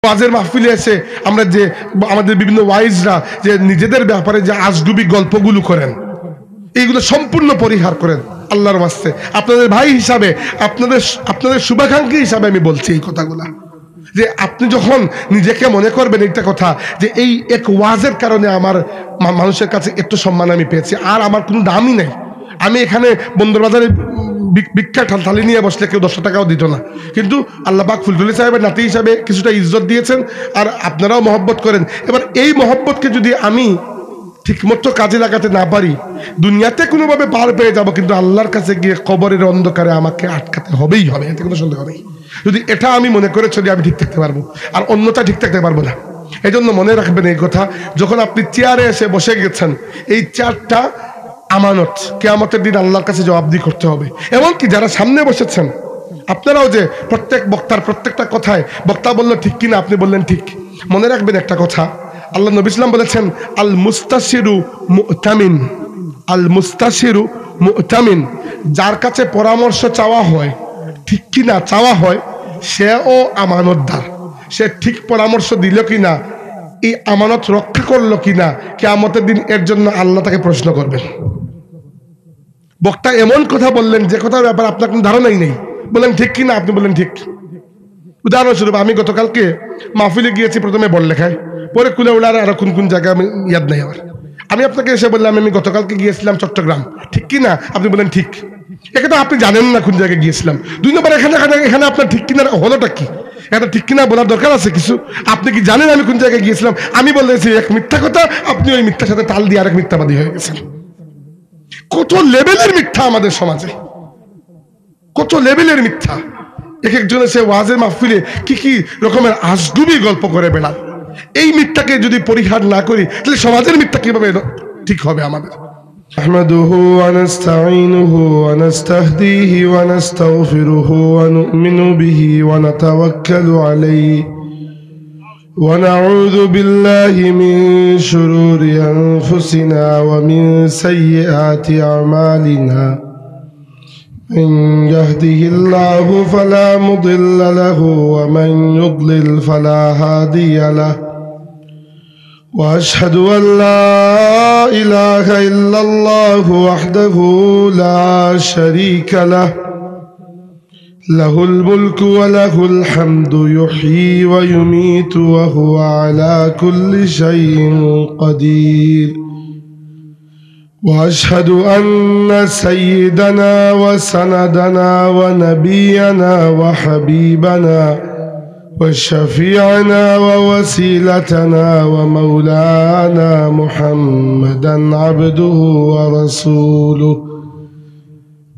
ওয়াজের মাহফিলে এসে আমরা যে আমাদের বিভিন্ন ওয়াইজরা যে নিজেদের ব্যাপারে যে আজগুবি গল্পগুলো করেন, এইগুলো সম্পূর্ণ পরিহার করেন আল্লাহর ওয়াস্তে। আপনাদের ভাই হিসাবে, আপনাদের শুভাকাঙ্ক্ষী হিসাবে আমি বলছি এই কথাগুলা, যে আপনি যখন নিজেকে মনে করবেন একটা কথা যে এই এক ওয়াজের কারণে আমার মানুষের কাছে একটু সম্মান আমি পেয়েছি, আর আমার কোনো দামই নেই। আমি এখানে বন্দরবাজারে ভিক্ষা থালি নিয়ে বসলে কেউ 10 টাকাও দিত না, কিন্তু আল্লাহ পাক ফুলতুলি সাহেবের নাতি হিসাবে কিছুটা ইজ্জত দিয়েছেন, আর আপনারাও মহব্বত করেন। এবার এই মহব্বতকে যদি আমি ঠিকমতো কাজে লাগাতে না পারি, দুনিয়াতে কোনোভাবে পার পেয়ে যাব, কিন্তু আল্লাহর কাছে গিয়ে কবরের অন্ধকারে আমাকে আটকাতে হবেই হবে, এতে কোনো সন্দেহ নেই। যদি এটা আমি মনে করে চলি, আমি ঠিক থাকতে পারবো, আর অন্যটা ঠিক থাকতে পারবো না। এই জন্য মনে রাখবেন এই কথা, যখন আপনি চেয়ারে এসে বসে গেছেন, এই চেয়ারটা আমানত, কিয়ামতের দিন আল্লাহর কাছে জবাবদিহি করতে হবে। এমনকি যারা সামনে বসেছেন আপনারাও, যে প্রত্যেক বক্তার প্রত্যেকটা কথায় বক্তা বললো ঠিক কিনা আপনি বললেন ঠিক, মনে রাখবেন একটা কথা, আল্লাহ নবী সাল্লাল্লাহু আলাইহি ওয়াসাল্লাম বলেছেন আল মুস্তাশিরু মুতামিন, আল মুস্তাশিরু মুতামিন, যার কাছে পরামর্শ চাওয়া হয়, ঠিক কিনা চাওয়া হয়, সেও আমানতদার। সে ঠিক পরামর্শ দিল কিনা, এই আমানত রক্ষা করলো কিনা, কিয়ামতের দিন এর জন্য আল্লাহ তাকে প্রশ্ন করবেন। বক্তা এমন কথা বললেন যে কথার ব্যাপারে আপনার কোনো ধারণাই নেই, বললেন ঠিক কিনা, আপনি বললেন ঠিক। উদাহরণস্বরূপ আমি গতকালকে মাহফিলে গিয়েছি, প্রথমে বড়লেখায়, পরে কুলেউড়ার আরো কোন কোন জায়গায় আমি ইয়াদ নেই আমার। আমি আপনাকে এসে বললাম আমি গতকালকে গিয়েছিলাম চট্টগ্রাম, ঠিক কিনা, আপনি বলেন ঠিক। এখানে আপনি জানেন না কোন জায়গায় গিয়েছিলাম। 2 নম্বর, এখানে আপনার ঠিক কিনা হলোটা কি? এটা ঠিক কিনা বলার দরকার আছে কিছু? আপনি কি জানেন আমি কোন জায়গায় গিয়েছিলাম? আমি বলেছি এক মিথ্যা কথা, আপনি ওই মিথ্যার সাথে তাল দিয়ে আরেক মিথ্যাবাদী হয়ে গেছেন। কত লেভেলের মিথ্যা আমাদের সমাজে, কত লেভেলের মিথ্যা। এক একজন এসে ওয়াজের মাহফিলে কি কি রকমের আজগুবি গল্প করে বেড়ান। এই মিথ্যাকে যদি পরিহার না করি, তাহলে সমাজের মিথ্যা কিভাবে ঠিক হবে আমাদের? نحمده ونستعينه ونستهديه ونستغفره ونؤمن به ونتوكل عليه ونعوذ بالله من شرور أنفسنا ومن سيئات أعمالنا. من يهده الله فلا مضل له ومن يضلل فلا هادي له. وأشهد أن لا إله إلا الله وحده لا شريك له، له الملك وله الحمد يحيي ويميت وهو على كل شيء قدير. وأشهد أن سيدنا وسندنا ونبينا وحبيبنا وشفيعنا ووسيلتنا ومولانا محمدا عبده ورسوله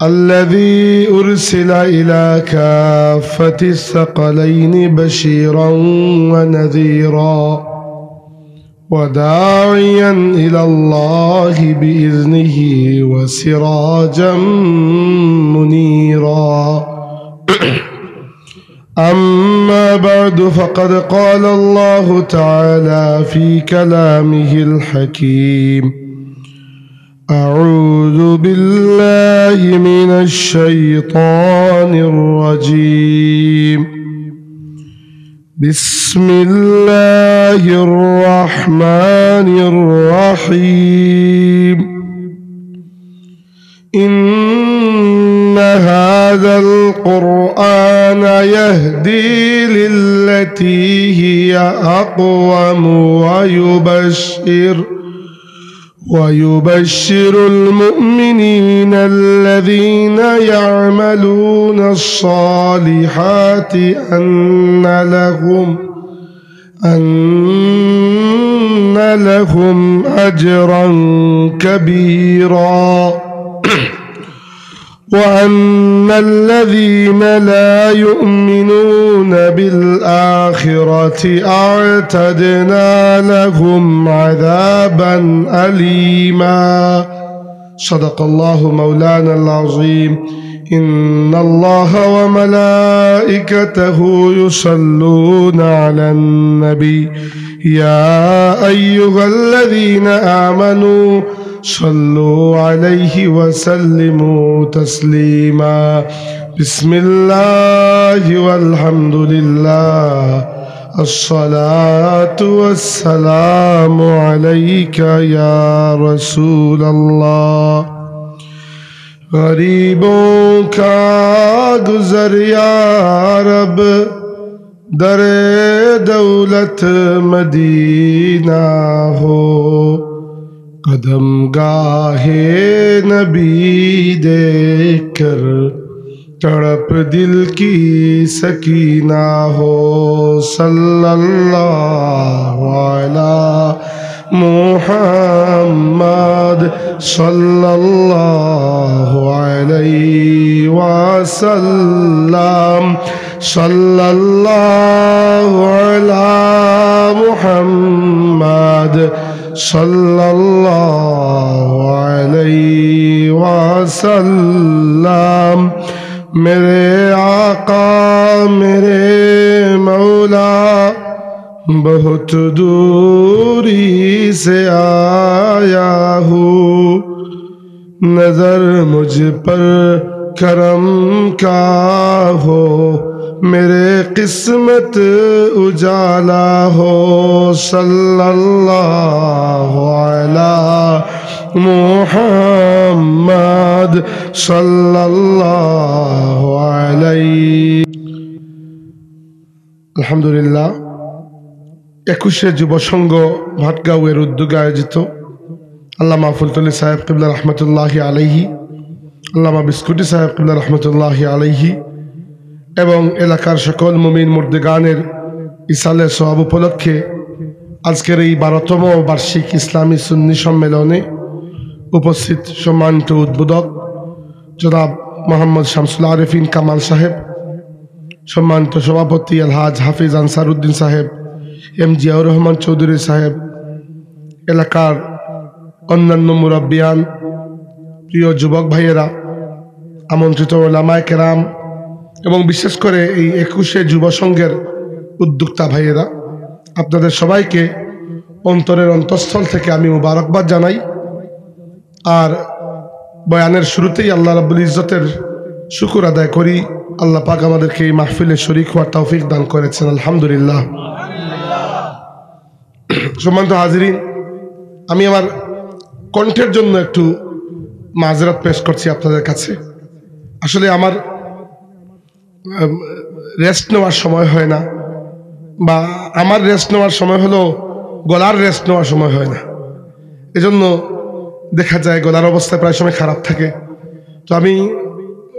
الذي أرسل إلى كافة الثقلين بشيرا ونذيرا وداعيا إلى الله بإذنه وسراجا منيرا. أما بعد، فقد قال الله تعالى في كلامه الحكيم: أعوذ بالله من الشيطان الرجيم، بسم الله الرحمن الرحيم. إن هذا القرآن يهدي للتي هي أقوم ويبشر المؤمنين الذين يعملون الصالحات أن لهم أجرا كبيرا، وأن الذين لا يؤمنون بالآخرة أعتدنا لهم عذابا أليما. صدق الله مولانا العظيم. إن الله وملائكته يصلون على النبي يا أيها الذين آمنوا صلوا عليه وسلموا تسليما. بسم الله والحمد لله الصلاة والسلام عليك يا رسول الله غریبوں کا گزر یا رب در دولت مدینہ ہو قدم گاہ نبی دیکھ کر تڑپ دل کی سکینہ ہو صلی اللہ علیہ محمد صلی اللہ علیہ وسلم صلی اللہ علیہ محمد صلی اللہ علیہ وسلم میرے آقا میرے مولا بہت دوری سے آیا ہوں نظر مجھ پر کرم کا ہو میرے قسمت اجالا ہو صلی اللہ علیہ محمد صلی اللہ علیہ আলহামদুলিল্লাহ 21শে যুব সংঘ ভাটগাঁওয়ের উদ্যোগে আয়োজিত আল্লামা ফুলতলি সাহেব কিবলা রহমতুল্লাহি আলাইহি আল্লামা বিস্কুটি সাহেব কিবলা রহমতুল্লাহি আলাইহি এবং এলাকার সকল মুমিন মুর্দেগানের ইসালে সওয়াব উপলক্ষে আজকের এই 12তম বার্ষিক ইসলামী সুন্নি সম্মেলনে উপস্থিত সম্মানিত উদ্বোধক জনাব মোহাম্মদ শামসুল আরেফিন কামাল সাহেব, সম্মানিত সভাপতি আলহাজ হাফিজ আনসার উদ্দিন সাহেব, এম জিয়াউর রহমান চৌধুরী সাহেব, এলাকার অন্যান্য মুরব্বিয়ান, প্রিয় যুবক ভাইয়েরা, আমন্ত্রিত ওলামায়ে কেরাম এবং বিশেষ করে এই 21শে যুব সংঘের উদ্যোক্তা ভাইয়েরা, আপনাদের সবাইকে অন্তরের অন্তঃস্থল থেকে আমি মুবারকবাদ জানাই। আর বয়ানের শুরুতেই আল্লাহ রাব্বুল ইজ্জতের শুকর আদায় করি, আল্লাহ পাক আমাদেরকে এই মাহফিলে শরীক হওয়ার তৌফিক দান করেছেন, আলহামদুলিল্লাহ। সম্মানিত হাজিরিন, আমি আমার কণ্ঠের জন্য একটু মাযরাত পেশ করছি আপনাদের কাছে। আসলে আমার রেস্ট নেওয়ার সময় হয় না, বা আমার রেস্ট নেওয়ার সময় হলো গলার রেস্ট নেওয়ার সময় হয় না। এজন্য দেখা যায় গলার অবস্থা প্রায় সময় খারাপ থাকে। তো আমি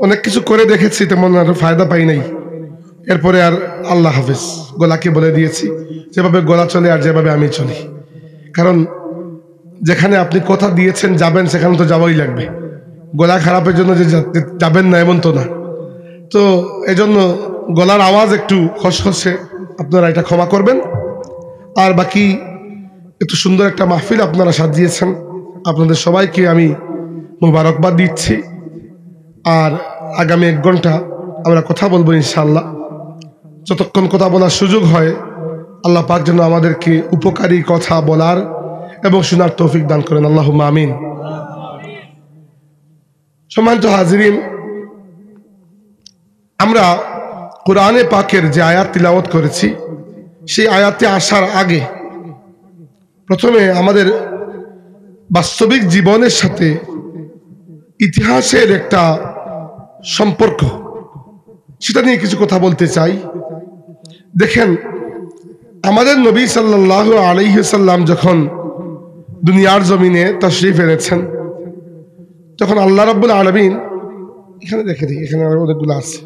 অনেক কিছু করে দেখেছি, তেমন আর ফায়দা পাই নাই। এরপরে আর আল্লাহ হাফেজ, গলাকে বলে দিয়েছি যেভাবে গলা চলে আর যেভাবে আমি চলি। কারণ যেখানে আপনি কথা দিয়েছেন যাবেন, সেখানে তো যাওয়াই লাগবে। গলা খারাপের জন্য যে যাবেন না এমন তো না। তো এজন্য গলার আওয়াজ একটু খসখসে, আপনারা এটা ক্ষমা করবেন। আর বাকি এত সুন্দর একটা মাহফিল আপনারা সাজিয়েছেন, আপনাদের সবাইকে আমি মোবারকবাদ দিচ্ছি। আর আগামী 1 ঘন্টা আমরা কথা বলবো ইনশাআল্লাহ। যতক্ষণ কথা বলার সুযোগ হয়, আল্লাহ পাক যেন আমাদেরকে উপকারী কথা বলার এবং শোনার তৌফিক দান করেন, আল্লাহুম্মা আমিন। সম্মানিত হাজিরিন, আমরা কোরআনে পাকের যে আয়াত তিলাওয়াত করেছি, সেই আয়াতে আসার আগে প্রথমে আমাদের বাস্তবিক জীবনের সাথে ইতিহাসের একটা সম্পর্ক, সেটা নিয়ে কিছু কথা বলতে চাই। দেখেন, আমাদের নবী সাল্লাল্লাহু আলাইহি ওয়াসাল্লাম যখন দুনিয়ার জমিনে তাশরীফ এনেছেন, তখন আল্লাহ রাব্বুল আলামিন, এখানে দেখে দিই, এখানে অনেকগুলো আছে,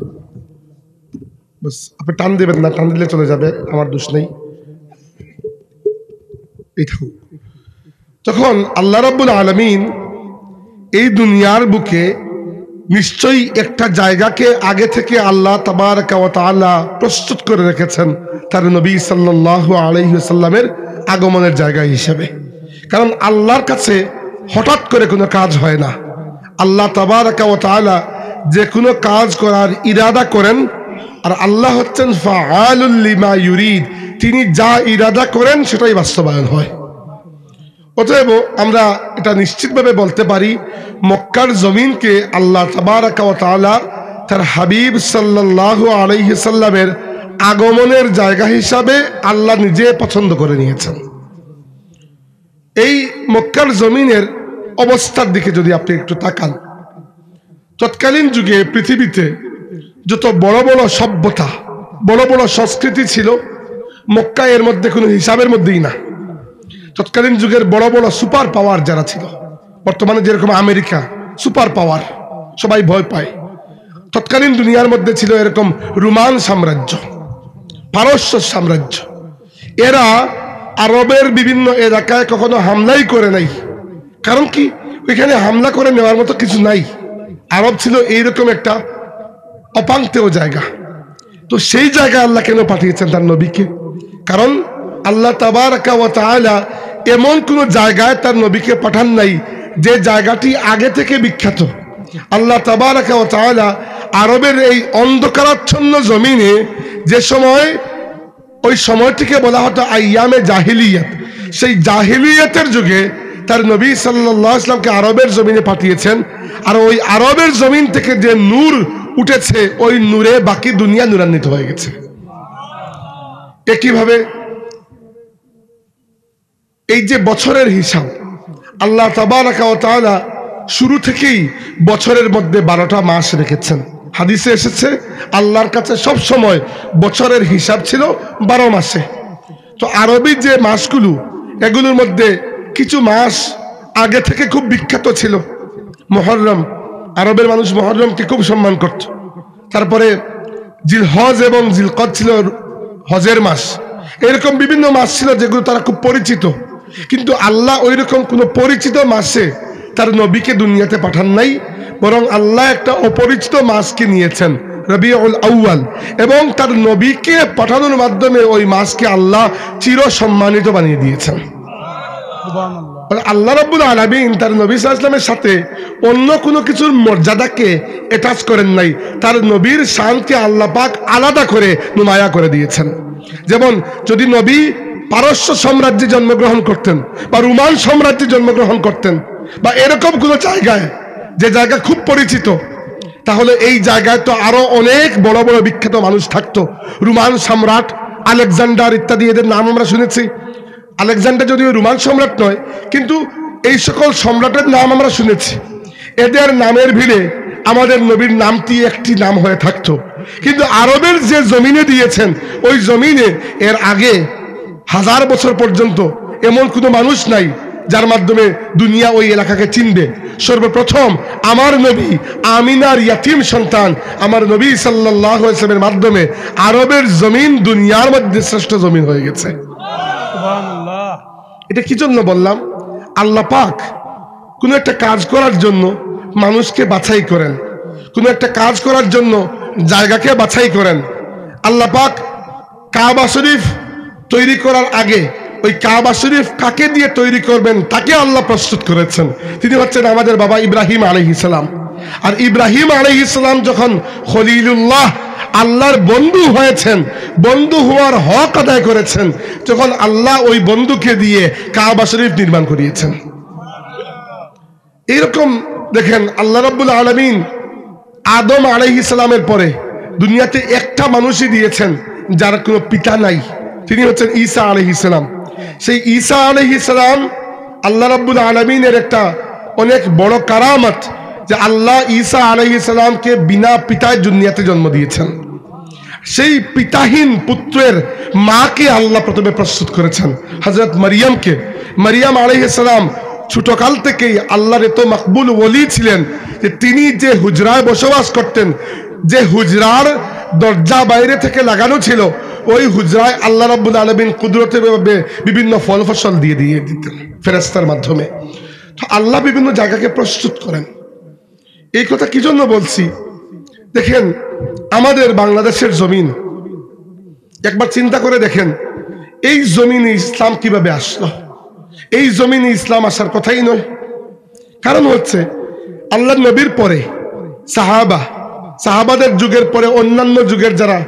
বাস আপনি টান দেবেন না, টান দিলে চলে যাবে, আমার দোষ নেই। তখন আল্লাহ রাব্বুল আলামিন এই দুনিয়ার বুকে নিশ্চয়ই একটা জায়গাকে আগে থেকে আল্লাহ তাবারাকা ওয়া তাআলা প্রস্তুত করে রেখেছেন তার নবী সাল্লাল্লাহু আলাইহি ওয়াসাল্লামের আগমনের জায়গা হিসেবে। কারণ আল্লাহর কাছে হঠাৎ করে কোনো কাজ হয় না। আল্লাহ তাবারাকা ওয়া তাআলা যে কোনো কাজ করার ইরাদা করেন, আর আল্লাহ হচ্ছেন ফাআলুল লিমা ইউরিদ, তিনি যা ইরাদা করেন সেটাই বাস্তবায়ন হয়। অতএব আমরা এটা নিশ্চিতভাবে বলতে পারি, মক্কার জমিনকে আল্লাহ তাবারাকা ওয়া তাআলা তার হাবিব সাল্লাল্লাহু আলাইহি সাল্লামের আগমনের জায়গা হিসাবে আল্লাহ নিজে পছন্দ করে নিয়েছেন। এই মক্কার জমিনের অবস্থার দিকে যদি আপনি একটু তাকান, তৎকালীন যুগে পৃথিবীতে যত বড় বড় সভ্যতা, বড় বড় সংস্কৃতি ছিল, মক্কা এর মধ্যে কোনো হিসাবের মধ্যেই না। তৎকালীন যুগের বড় বড় সুপার পাওয়ার যারা ছিল, বর্তমানে যেরকম আমেরিকা সুপার পাওয়ার, সবাই ভয় পায়, তৎকালীন দুনিয়ার মধ্যে ছিল এরকম রোমান সাম্রাজ্য, পারস্য সাম্রাজ্য। এরা আরবের বিভিন্ন এলাকায় কখনো হামলাই করে নাই। কারণ কি? ওইখানে হামলা করে নেওয়ার মতো কিছু নাই। আরব ছিল এইরকম একটা অপাঙ্ক্তেয় জায়গা। তো সেই জায়গায় আল্লাহ কেন পাঠিয়েছেন তার নবীকে? কারণ আল্লাহ তাবারাকা ওয়া তাআলা এমন কোন জায়গায় তার নবীকে পাঠান নাই যে জায়গাটি আগে থেকে বিখ্যাত। আল্লাহ তাবারাকা ওয়া তাআলা আরবের এই অন্ধকারাচ্ছন্ন জমিনে যে সময়, ওই সময়টিকে বলা হতো আইয়ামে জাহিলিয়াত, সেই জাহিলিয়াতের যুগে তার নবী সাল্লাল্লাহু আলাইহি ওয়াসাল্লামকে আরবের জমিনে পাঠিয়েছেন। আর ওই আরবের জমিন থেকে যে নূর উঠেছে, ওই নূরে বাকি দুনিয়া নূরান্বিত হয়ে গেছে। একইভাবে এই যে বছরের হিসাব, আল্লাহ তাবারাকা ওয়া তাআলা শুরু থেকেই বছরের মধ্যে 12টা মাস রেখেছেন। হাদিসে এসেছে আল্লাহর কাছে সব সময় বছরের হিসাব ছিল 12 মাসে। তো আরবি যে মাসগুলো, এগুলোর মধ্যে কিছু মাস আগে থেকে খুব বিখ্যাত ছিল। মুহররম, আরবের মানুষ মুহররমকে খুব সম্মান করত। তারপরে জিলহজ এবং জিলকদ ছিল হজের মাস। এরকম বিভিন্ন মাস ছিল যেগুলো তারা খুব পরিচিত। কিন্তু আল্লাহ ওইরকম কোনো পরিচিত মাসে তার নবীকে দুনিয়াতে পাঠান নাই, বরং আল্লাহ একটা অপরিচিত মাসকে নিয়েছেন, রবিউল আউয়াল, এবং তার নবীকে পাঠানোর মাধ্যমে ওই মাসকে আল্লাহ চির সম্মানিত বানিয়ে দিয়েছেন। আল্লাহ রাব্বুল আলামিন তার নবী সাল্লাল্লাহু আলাইহি ওয়াসাল্লামের সাথে অন্য কোনো কিছুর মর্যাদাকে অ্যাটাচ করেন নাই। তার নবীর শানকে আল্লাহ পাক আলাদা করে নুমায়া করে দিয়েছেন। যেমন যদি নবী পারস্য সাম্রাজ্যে জন্মগ্রহণ করতেন বা রোমান সাম্রাজ্যে জন্মগ্রহণ করতেন বা এরকম কোনো জায়গায়, যে জায়গা খুব পরিচিত, তাহলে এই জায়গায় তো আরো অনেক বড় বড় বিখ্যাত মানুষ থাকতো। রোমান সম্রাট আলেকজান্ডার ইত্যাদি, এদের নাম আমরা শুনেছি। আলেকজান্ডার যদিও রোমান সম্রাট নয়, কিন্তু এই সকল সম্রাটের নাম আমরা শুনেছি। এদের নামের ভিড়ে আমাদের নবীর নামটি একটি নাম হয়ে থাকতো। কিন্তু আরবের যে জমিনে দিয়েছেন, ওই জমিনে এর আগে 1000 বছর পর্যন্ত এমন কোনো মানুষ নাই যার মাধ্যমে দুনিয়া ওই এলাকাকে চিনবে। সর্বপ্রথম আমার নবী আমিনার ইয়াতিম সন্তান আমার নবী সাল্লাল্লাহু আলাইহি ওয়াসাল্লামের মাধ্যমে আরবের জমিন দুনিয়ার মধ্যে শ্রেষ্ঠ জমিন হয়ে গেছে। সুবহানাল্লাহ। এটা কি জন্য বললাম? আল্লাহ পাক কোনো একটা কাজ করার জন্য মানুষকে বাছাই করেন, কোনো একটা কাজ করার জন্য জায়গাকে বাছাই করেন। আল্লাহ পাক কাবা শরীফ তৈরি করার আগে ওই কাবা শরীফ কাকে দিয়ে তৈরি করবেন তাকে আল্লাহ প্রস্তুত করেছেন। তিনি হচ্ছেন আমাদের বাবা ইব্রাহিম আলাইহিস সালাম। আর ইব্রাহিম আলাইহিস সালাম যখন খলিলুল্লাহ, আল্লাহর বন্ধু হয়েছেন, বন্ধু হওয়ার হক আদায় করেছেন, যখন আল্লাহ ওই বন্ধুকে দিয়ে কাবা শরীফ নির্মাণ করিয়েছেন। এরকম দেখেন আল্লাহ রাব্বুল আলামিন আদম আলাইহিস সালামের পরে দুনিয়াতে একটা মানুষই দিয়েছেন যার কোনো পিতা নাই, তিনি হচ্ছেন ঈসা আলাইহিস সালাম। সেই ঈসা আলাইহিস সালাম আল্লাহ রাব্বুল আলামিনের একটা অনেক বড় কারামত যে আল্লাহ ঈসা আলাইহিস সালামকে বিনা পিতায় দুনিয়াতে জন্ম দিয়েছেন। সেই পিতাহীন পুত্রের মাকে আল্লাহ প্রথমে প্রস্তুত করেছেন, হযরত মারিয়ামকে। মারিয়াম আলাইহিস সালাম ছোটকাল থেকেই আল্লাহর এত মকবুল ওলি ছিলেন যে তিনি যে হুজরায় বসবাস করতেন, যে হুজরার দরজা বাইরে থেকে লাগানো ছিল, ওই হুজরায় আল্লাহ রাব্বুল আলামিন কুদরতের ভাবে বিভিন্ন ফল ফসল দিয়ে দিতেন ফেরেশতার মাধ্যমে। তো আল্লাহ বিভিন্ন জায়গাকে প্রস্তুত করেন। এই কথা কি জন্য বলছি? দেখেন আমাদের বাংলাদেশের জমিন, একবার চিন্তা করে দেখেন এই জমিনে ইসলাম কিভাবে আসলো। এই জমিনে ইসলাম আসার কথাই নয়। কারণ হচ্ছে আল্লাহ নবীর পরে সাহাবাদের যুগের পরে অন্যান্য যুগের যারা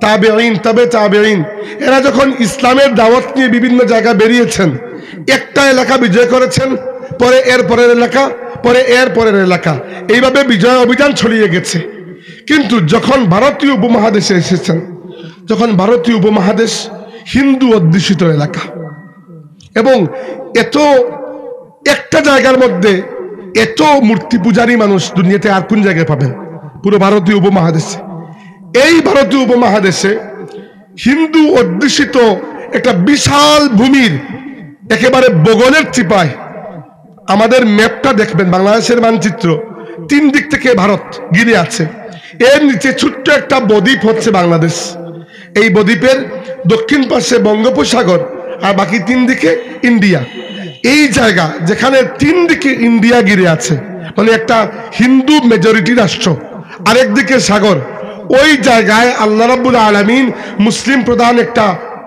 তাবেঈন, তাবেঈন, এরা যখন ইসলামের দাওয়াত নিয়ে বিভিন্ন জায়গায় বেরিয়েছেন, একটা এলাকা বিজয় করেছেন, পরে এর পরের এলাকা, পরে এর পরের এলাকা, এইভাবে বিজয় অভিযান ছড়িয়ে গেছে। কিন্তু যখন ভারতীয় উপমহাদেশে এসেছেন, যখন ভারতীয় উপমহাদেশ হিন্দু অধ্যুষিত এলাকা, এবং এত একটা জায়গার মধ্যে এত মূর্তি পূজারী মানুষ দুনিয়াতে আর কোন জায়গায় পাবেন? পুরো ভারতীয় উপমহাদেশে। এই ভারতীয় উপমহাদেশে হিন্দু অধ্যুষিত একটা বিশাল ভূমির একেবারে বগলের চিপায়, আমাদের ম্যাপটা দেখবেন, বাংলাদেশের মানচিত্র, 3 দিক থেকে ভারত ঘিরে আছে। এর নিচে ছোট্ট একটা বদ্বীপ হচ্ছে বাংলাদেশ। এই বদ্বীপের দক্ষিণ পাশে বঙ্গোপসাগর, আর বাকি 3 দিকে ইন্ডিয়া। এই জায়গা যেখানে 3 দিকে ইন্ডিয়া ঘিরে আছে, মানে একটা হিন্দু মেজরিটি রাষ্ট্র, আরেকদিকে সাগর, ওই জায়গায় আল্লাহ রাব্বুল আলামিন মুসলিম প্রধান একটা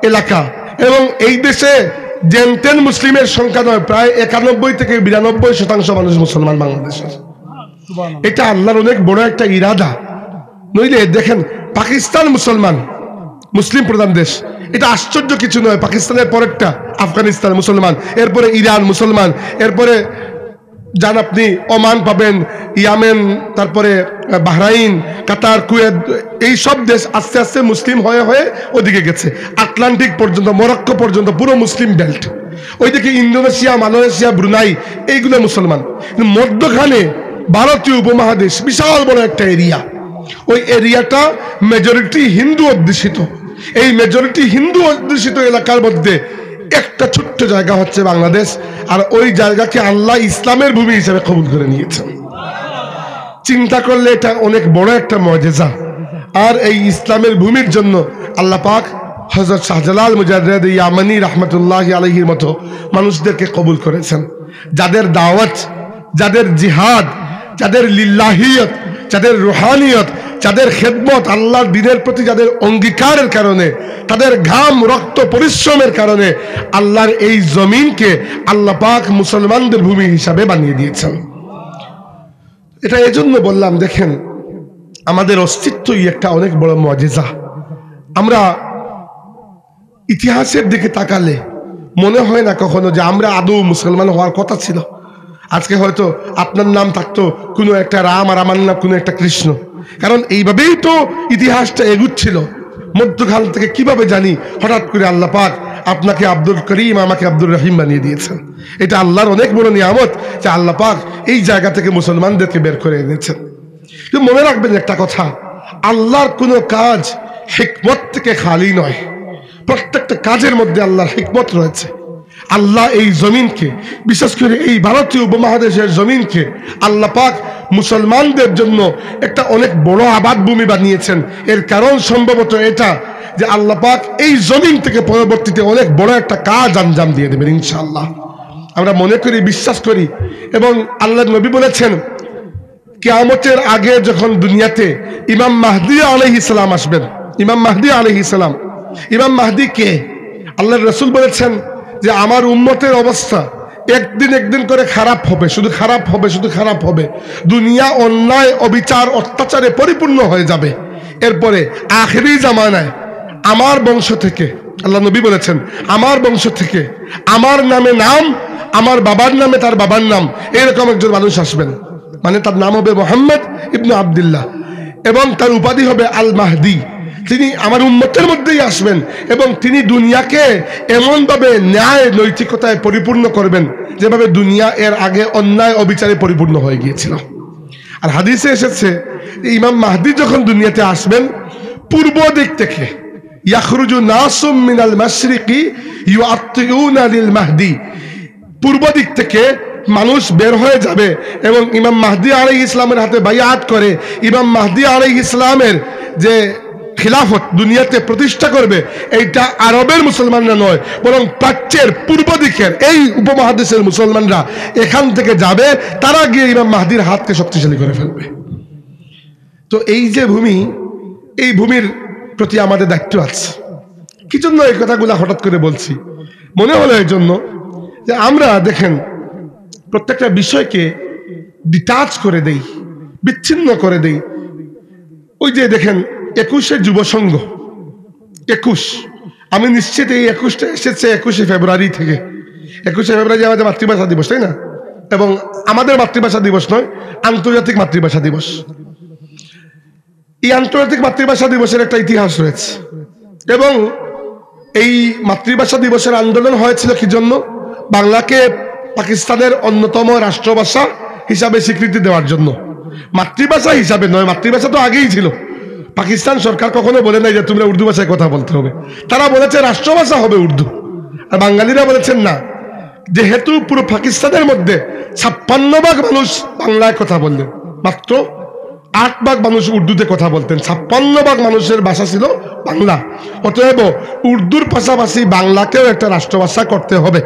এলাকা, এবং এই দেশে জেনতেন মুসলিমের সংখ্যা নয়, প্রায় 91 থেকে 92% মানুষ মুসলমান বাংলাদেশের। এটা আল্লাহর অনেক বড় একটা ইরাদা। নইলে দেখেন পাকিস্তান মুসলমান, মুসলিম প্রধান দেশ, এটা আশ্চর্য কিছু নয়। পাকিস্তানের পরেরটা আফগানিস্তান মুসলমান, এরপরে ইরান মুসলমান, এরপরে যান আপনি ওমান পাবেন, ইয়ামেন, তারপরে বাহরাইন, কাতার, কুয়েত, এই সব দেশ আস্তে আস্তে মুসলিম হয়ে হয়ে ওদিকে গেছে, আটলান্টিক পর্যন্ত, মরক্কো পর্যন্ত পুরো মুসলিম বেল্ট। ওইদিকে ইন্দোনেশিয়া, মালয়েশিয়া, ব্রুনাই, এইগুলো মুসলমান। মধ্যখানে ভারতীয় উপমহাদেশ বিশাল বড় একটা এরিয়া। ওই এরিয়াটা মেজরিটি হিন্দু অধ্যুষিত। এই মেজরিটি হিন্দু অধ্যুষিত এলাকার মধ্যে একটা ছোট্ট জায়গা হচ্ছে বাংলাদেশ, আর ওই জায়গাকে আল্লাহ ইসলামের ভূমি হিসেবে কবুল করে নিয়েছেন। চিন্তা করলে এটা অনেক বড় একটা মুজিজা। আর এই ইসলামের ভূমির জন্য আল্লাহ পাক হযরত শাহজালাল মুজাদ্দিদ ইয়ামানি রাহমাতুল্লাহি আলাইহির মতো মানুষদেরকে কবুল করেছেন, যাদের দাওয়াত, যাদের জিহাদ, যাদের লিল্লাহিয়ত, যাদের রুহানিয়ত, যাদের খেদমত, আল্লাহর দ্বীনের প্রতি যাদের অঙ্গীকারের কারণে, তাদের ঘাম, রক্ত, পরিশ্রমের কারণে আল্লাহর এই জমিনকে আল্লাহ পাক মুসলমানদের ভূমি হিসাবে বানিয়ে দিয়েছেন। এটা এজন্য বললাম, দেখেন আমাদের অস্তিত্বই একটা অনেক বড় মুজিজা। আমরা ইতিহাসের দিকে তাকালে মনে হয় না কখনো যে আমরা আদৌ মুসলমান হওয়ার কথা ছিল। আজকে হয়তো আপনার নাম থাকতো কোনো একটা রাম, আর আমার নাম কোনো একটা কৃষ্ণ, কারণ এইভাবেই তো ইতিহাসটা এগুচ্ছিল। মধ্যখান থেকে কিভাবে জানি হঠাৎ করে আল্লাহ পাক আপনাকে আব্দুল করিম, আমাকে আব্দুর রহিম বানিয়ে দিয়েছেন। এটা আল্লাহর অনেক বড় নিয়ামত যে আল্লাহ পাক এই জায়গা থেকে মুসলমানদেরকে বের করে এনেছেন। কিন্তু মনে রাখবেন একটা কথা, আল্লাহর কোনো কাজ হিকমত থেকে খালি নয়। প্রত্যেকটা কাজের মধ্যে আল্লাহর হিকমত রয়েছে। আল্লাহ এই জমিনকে, বিশেষ করে এই ভারতীয় উপমহাদেশের জমিনকে আল্লাহ পাক মুসলমানদের জন্য একটা অনেক বড় আবাদ ভূমি বানিয়েছেন। এর কারণ সম্ভবত এটা যে আল্লাহ পাক এই জমিন থেকে পরবর্তীতে অনেক বড় একটা কাজ আঞ্জাম দিয়ে দেবেন ইনশাআল্লাহ। আমরা মনে করি, বিশ্বাস করি, এবং আল্লাহর নবী বলেছেন কিয়ামতের আগে যখন দুনিয়াতে ইমাম মাহদী আলাইহিস সালাম আসবেন, ইমাম মাহদী আলাইহিস সালাম, ইমাম মাহদী কে? আল্লাহর রাসূল বলেছেন যে আমার উম্মতের অবস্থা একদিন একদিন করে খারাপ হবে, শুধু খারাপ হবে, শুধু খারাপ হবে। দুনিয়া অন্যায়, অবিচার, অত্যাচারে পরিপূর্ণ হয়ে যাবে। এরপরে আখিরি জামানায় আমার বংশ থেকে, আল্লাহ নবী বলেছেন, আমার বংশ থেকে আমার নামে নাম, আমার বাবার নামে তার বাবার নাম, এরকম একজন মানুষ আসবেন। মানে তার নাম হবে মুহাম্মদ ইবনে আব্দুল্লাহ, এবং তার উপাধি হবে আল মাহদি। তিনি আমার উম্মতের মধ্যেই আসবেন, এবং তিনি দুনিয়াকে এমনভাবে ন্যায় নৈতিকতায় পরিপূর্ণ করবেন যেভাবে দুনিয়া এর আগে অন্যায় অবিচারে পরিপূর্ণ হয়ে গিয়েছিল। আর হাদিসে এসেছে ইমাম মাহদী যখন দুনিয়াতে আসবেন, পূর্ব দিক থেকে ইয়াখরুজু নাসুম মিনাল মাশরিকি ইউআত্তিউনা লিল মাহদী, পূর্ব দিক থেকে মানুষ বের হয়ে যাবে এবং ইমাম মাহদী আলাইহিস ইসলামের হাতে বাইআত করে ইমাম মাহদী আলাইহিস ইসলামের যে খিলাফত দুনিয়াতে প্রতিষ্ঠা করবে। এইটা আরবের মুসলমানরা নয়, বরং প্রাচ্যের পূর্ব দিকের এই উপমহাদেশের মুসলমানরা এখান থেকে যাবে, তারা গিয়ে ইমাম মাহদীর হাতকে শক্তিশালী করে ফেলবে। তো এই যে ভূমি, এই ভূমির প্রতি আমাদের দায়িত্ব আছে। কি জন্য এই কথাগুলো হঠাৎ করে বলছি? মনে হলো এই জন্য যে আমরা দেখেন প্রত্যেকটা বিষয়কে ডিটাচ করে দেই, বিচ্ছিন্ন করে দেই। ওই যে দেখেন 21শে যুব সংঘ, 21, আমি নিশ্চিত এই 21টা এসেছে 21শে ফেব্রুয়ারি থেকে। 21শে ফেব্রুয়ারি আমাদের মাতৃভাষা দিবস, তাই না? এবং আমাদের মাতৃভাষা দিবস নয়, আন্তর্জাতিক মাতৃভাষা দিবস। এই আন্তর্জাতিক মাতৃভাষা দিবসের একটা ইতিহাস রয়েছে। এবং এই মাতৃভাষা দিবসের আন্দোলন হয়েছিল কি জন্য? বাংলাকে পাকিস্তানের অন্যতম রাষ্ট্রভাষা হিসাবে স্বীকৃতি দেওয়ার জন্য। মাতৃভাষা হিসাবে নয়, মাতৃভাষা তো আগেই ছিল। পাকিস্তান সরকার কখনো বলে নাই যে তোমরা উর্দু ভাষায় কথা বলতে হবে, তারা বলেছে রাষ্ট্রভাষা হবে উর্দু। আর বাঙালিরা বলেছেন না, যেহেতু পুরো পাকিস্তানের মধ্যে 56% মানুষ বাংলায় কথা বললেন, মাত্র 8% মানুষ উর্দুতে কথা বলতেন, 56% মানুষের ভাষা ছিল বাংলা। অতএব উর্দুর পাশাপাশি বাংলাকেও একটা রাষ্ট্রভাষা করতে হবে,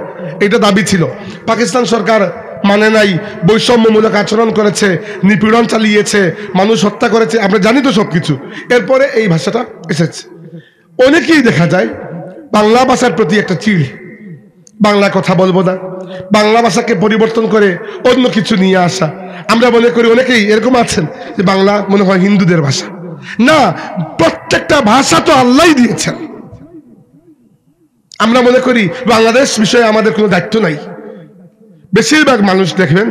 এটা দাবি ছিল। পাকিস্তান সরকার মানে নাই, বৈষম্যমূলক আচরণ করেছে, নিপীড়ন চালিয়েছে, মানুষ হত্যা করেছে, আমরা জানি তো সবকিছু। এরপরে এই ভাষাটা এসেছে। অনেকেই দেখা যায় বাংলা ভাষার প্রতি একটা চিড়, বাংলা কথা বলবো না, বাংলা ভাষাকে পরিবর্তন করে অন্য কিছু নিয়ে আসা। আমরা মনে করি, অনেকেই এরকম আছেন যে বাংলা মনে হয় হিন্দুদের ভাষা। না, প্রত্যেকটা ভাষা তো আল্লাহই দিয়েছেন। আমরা মনে করি বাংলাদেশ বিষয়ে আমাদের কোনো দায়িত্ব নাই। বেশিরভাগ মানুষ দেখবেন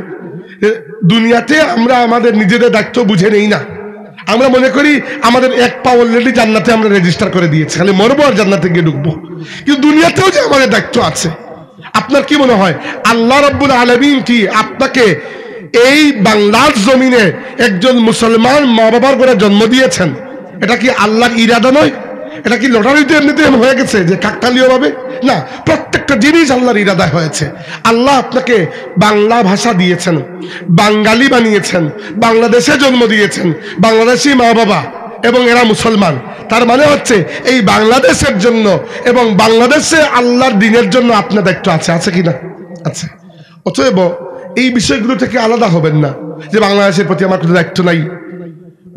দুনিয়াতে আমরা আমাদের নিজেদের দায়িত্ব বুঝে নেই না। আমরা মনে করি আমাদের এক পা অলরেডি জান্নাতে আমরা রেজিস্টার করে দিয়েছি, খালি মরবো আর জান্নাতে গিয়ে ঢুকবো। কিন্তু দুনিয়াতেও যে আমাদের দায়িত্ব আছে। আপনার কি মনে হয় আল্লাহ রাব্বুল আলামিন কি আপনাকে এই বাংলার জমিনে একজন মুসলমান মা বাবার করে জন্ম দিয়েছেন? এটা কি আল্লাহর ইরাদা নয়? এটা কি লটারিতে এমনিতে হয়ে গেছে যে কাকতালীয় ভাবে? না, প্রত্যেকটা জিনিস আল্লাহর ইরাদায় হয়েছে। আল্লাহ আপনাকে বাংলা ভাষা দিয়েছেন, বাঙালি বানিয়েছেন, বাংলাদেশে জন্ম দিয়েছেন, বাংলাদেশি মা বাবা এবং এরা মুসলমান। তার মানে হচ্ছে এই বাংলাদেশের জন্য এবং বাংলাদেশে আল্লাহর দ্বীনের জন্য আপনার দায়িত্ব আছে, আছে কিনা? আছে। অতএব এই বিষয়গুলো থেকে আলাদা হবেন না যে বাংলাদেশের প্রতি আমার কোনো দায়িত্ব নাই,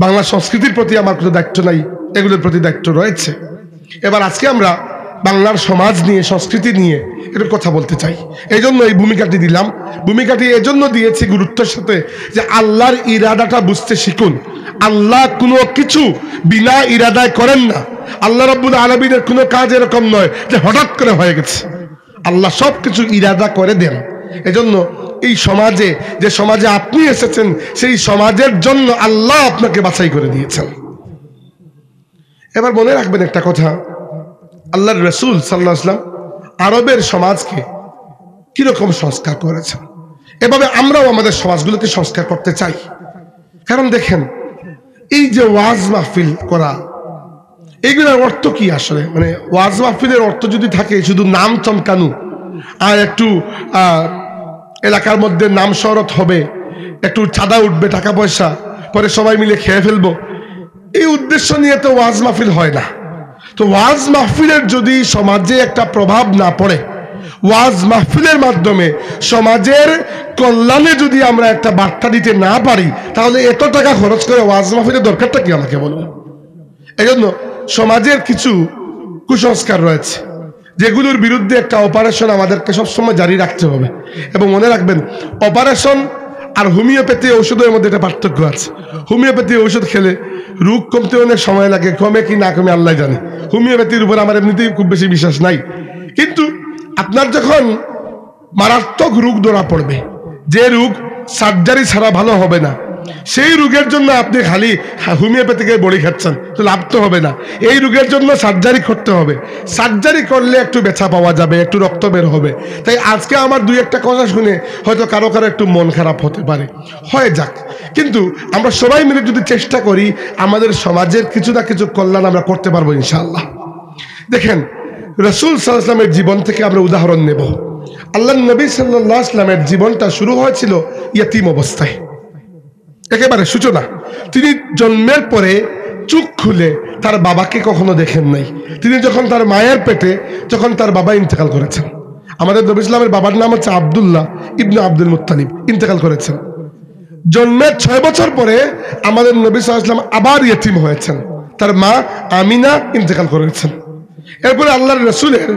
বাংলা সংস্কৃতির প্রতি আমার কোনো দায়িত্ব নাই। এগুলোর প্রতি দায়িত্ব রয়েছে। এবার আজকে আমরা বাংলার সমাজ নিয়ে, সংস্কৃতি নিয়ে একটু কথা বলতে চাই। এই জন্য এই ভূমিকাটি দিলাম। ভূমিকাটি এজন্য দিয়েছি গুরুত্বের সাথে যে আল্লাহর ইরাদাটা বুঝতে শিখুন। আল্লাহ কোনো কিছু বিনা ইরাদায় করেন না। আল্লাহ রাব্বুল আলামিনের কোনো কাজ এরকম নয় যে হঠাৎ করে হয়ে গেছে। আল্লাহ সব কিছু ইরাদা করে দেন। এজন্য এই সমাজে, যে সমাজে আপনি এসেছেন, সেই সমাজের জন্য আল্লাহ আপনাকে বাছাই করে দিয়েছেন। এবার মনে রাখবেন একটা কথা, আল্লাহর রাসূল সাল্লাল্লাহু আলাইহি ওয়াসাল্লাম আরবের সমাজকে কিরকম সংস্কার করেছেন, এভাবে আমরাও আমাদের সমাজগুলোকে সংস্কার করতে চাই। কারণ দেখেন, এই যে ওয়াজ মাহফিল করা, এইগুলোর অর্থ কি আসলে? মানে ওয়াজ মাহফিলের অর্থ যদি থাকে শুধু নাম চমকানো আর একটু এলাকার মধ্যে নাম শহরত হবে, একটু চাঁদা উঠবে, টাকা পয়সা, পরে সবাই মিলে খেয়ে ফেলবো, এই উদ্দেশ্য নিয়ে তো ওয়াজ মাহফিল হয় না। তো ওয়াজ মাহফিলের যদি সমাজে একটা প্রভাব না পড়ে, ওয়াজ মাহফিলের মাধ্যমে সমাজের কল্যাণে যদি আমরা একটা বার্তা দিতে না পারি, তাহলে এত টাকা খরচ করে ওয়াজ মাহফিলের দরকারটা কি আমাকে বলুন? এই জন্য সমাজের কিছু কুসংস্কার রয়েছে, যেগুলোর বিরুদ্ধে একটা অপারেশন আমাদেরকে সবসময় জারি রাখতে হবে। এবং মনে রাখবেন, অপারেশন আর হোমিওপ্যাথি ঔষধের মধ্যে একটা পার্থক্য আছে। হোমিওপ্যাথি ঔষধ খেলে রোগ কমতে অনেক সময় লাগে, কমে কি না কমে আল্লাহ জানে। হোমিওপ্যাথির উপর আমার এমনিতেই খুব বেশি বিশ্বাস নাই। কিন্তু আপনার যখন মারাত্মক রোগ ধরা পড়বে, যে রোগ সার্জারি ছাড়া ভালো হবে না, সেই রোগের জন্য আপনি খালি হোমিওপ্যাথিকের বড়ি খাচ্ছেন, তো লাভ তো হবে না। এই রোগের জন্য সার্জারি করতে হবে। সার্জারি করলে একটু ব্যথা পাওয়া যাবে, একটু রক্ত বের হবে। তাই আজকে আমার দুই একটা কথা শুনে হয়তো কারো কারো একটু মন খারাপ হতে পারে, হয়ে যাক। কিন্তু আমরা সবাই মিলে যদি চেষ্টা করি, আমাদের সমাজের কিছু না কিছু কল্যাণ আমরা করতে পারবো ইনশাআল্লাহ। দেখেন, রাসূল সাল্লাল্লাহু আলাইহি ওয়াসাল্লামের জীবন থেকে আমরা উদাহরণ নেব। আল্লাহর নবী সাল্লাল্লাহু আলাইহি ওয়াসাল্লামের জীবনটা শুরু হয়েছিল ইয়তীম অবস্থায়, একেবারে সূচনা। তিনি জন্মের পরে চোখ খুলে তার বাবাকে কখনো দেখেন নাই। তিনি যখন তার মায়ের পেটে, যখন তার বাবা ইন্তেকাল করেছেন। আমাদের নবী ইসলামের বাবার নাম হচ্ছে আব্দুল্লাহ ইবনে আব্দুল মুত্তালিব, ইন্তেকাল করেছেন। জন্মের 6 বছর পরে আমাদের নবী সাল্লাল্লাহু আলাইহি ওয়াসাল্লাম আবার ইয়তীম হয়েছেন, তার মা আমিনা ইন্তেকাল করেছেন। এরপরে আল্লাহর রাসূলের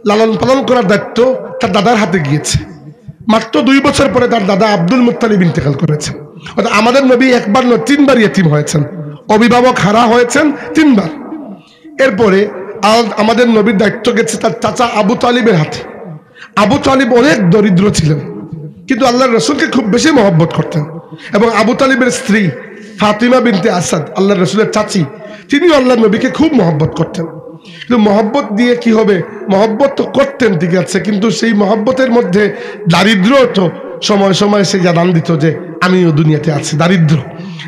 লালন পালন করার দায়িত্ব তার দাদার হাতে গিয়েছে। মাত্র 2 বছর পরে তার দাদা আব্দুল মুত্তালিব ইন্তেকাল করেছেন। আমাদের নবী একবার নয়, 3 বার ইয়তীম হয়েছেন, অভিভাবক হারা হয়েছেন 3 বার। এরপরে আমাদের নবীর দায়িত্ব গেছে তার চাচা আবু তালিবের হাতে। আবু তালিব অনেক দরিদ্র ছিলেন, কিন্তু আল্লাহর রাসূলকে খুব বেশি মহব্বত করতেন। এবং আবু তালিবের স্ত্রী ফাতিমা বিনতে আসাদ, আল্লাহর রাসূলের চাচি, তিনিও আল্লাহর নবীকে খুব মহব্বত করতেন। কিন্তু মহব্বত দিয়ে কি হবে? মহব্বত তো করতেন ঠিক আছে, কিন্তু সেই মহব্বতের মধ্যে দারিদ্র তো সময় সময় সে জানান দিত যে আমিও দুনিয়াতে আছি।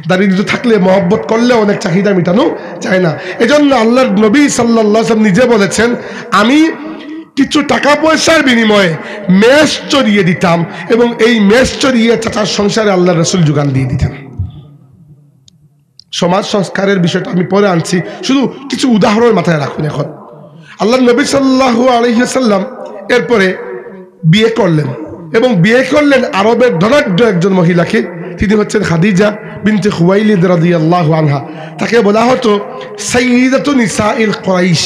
দারিদ্র থাকলে মহব্বত করলে অনেক চাহিদা মেটানো যায় না। এজন্য আল্লাহর নবী সাল্লাল্লাহু আলাইহি ওয়াসাল্লাম নিজে বলেছেন, আমি কিছু টাকা পয়সার বিনিময়ে মেষ চড়িয়ে দিতাম এবং এই মেষ চড়িয়ে চাচার সংসারে আল্লাহর রাসূল যোগান দিয়ে দিতেন। সমাজ সংস্কারের বিষয়টা আমি পরে আনছি, শুধু কিছু উদাহরণ মাথায় রাখুন। এখন আল্লাহর নবী সাল্লাল্লাহু আলাইহি ওয়াসাল্লাম এরপরে বিয়ে করলেন এবং বিয়ে করলেন আরবের ধনাঢ্য একজন মহিলাকে। তিনি হচ্ছেন খাদিজা বিনতে খুয়াইলিদ রাদিয়াল্লাহু আনহা। তাকে বলা হতো সাইয়্যিদাতু নিসাইল কুরাইশ,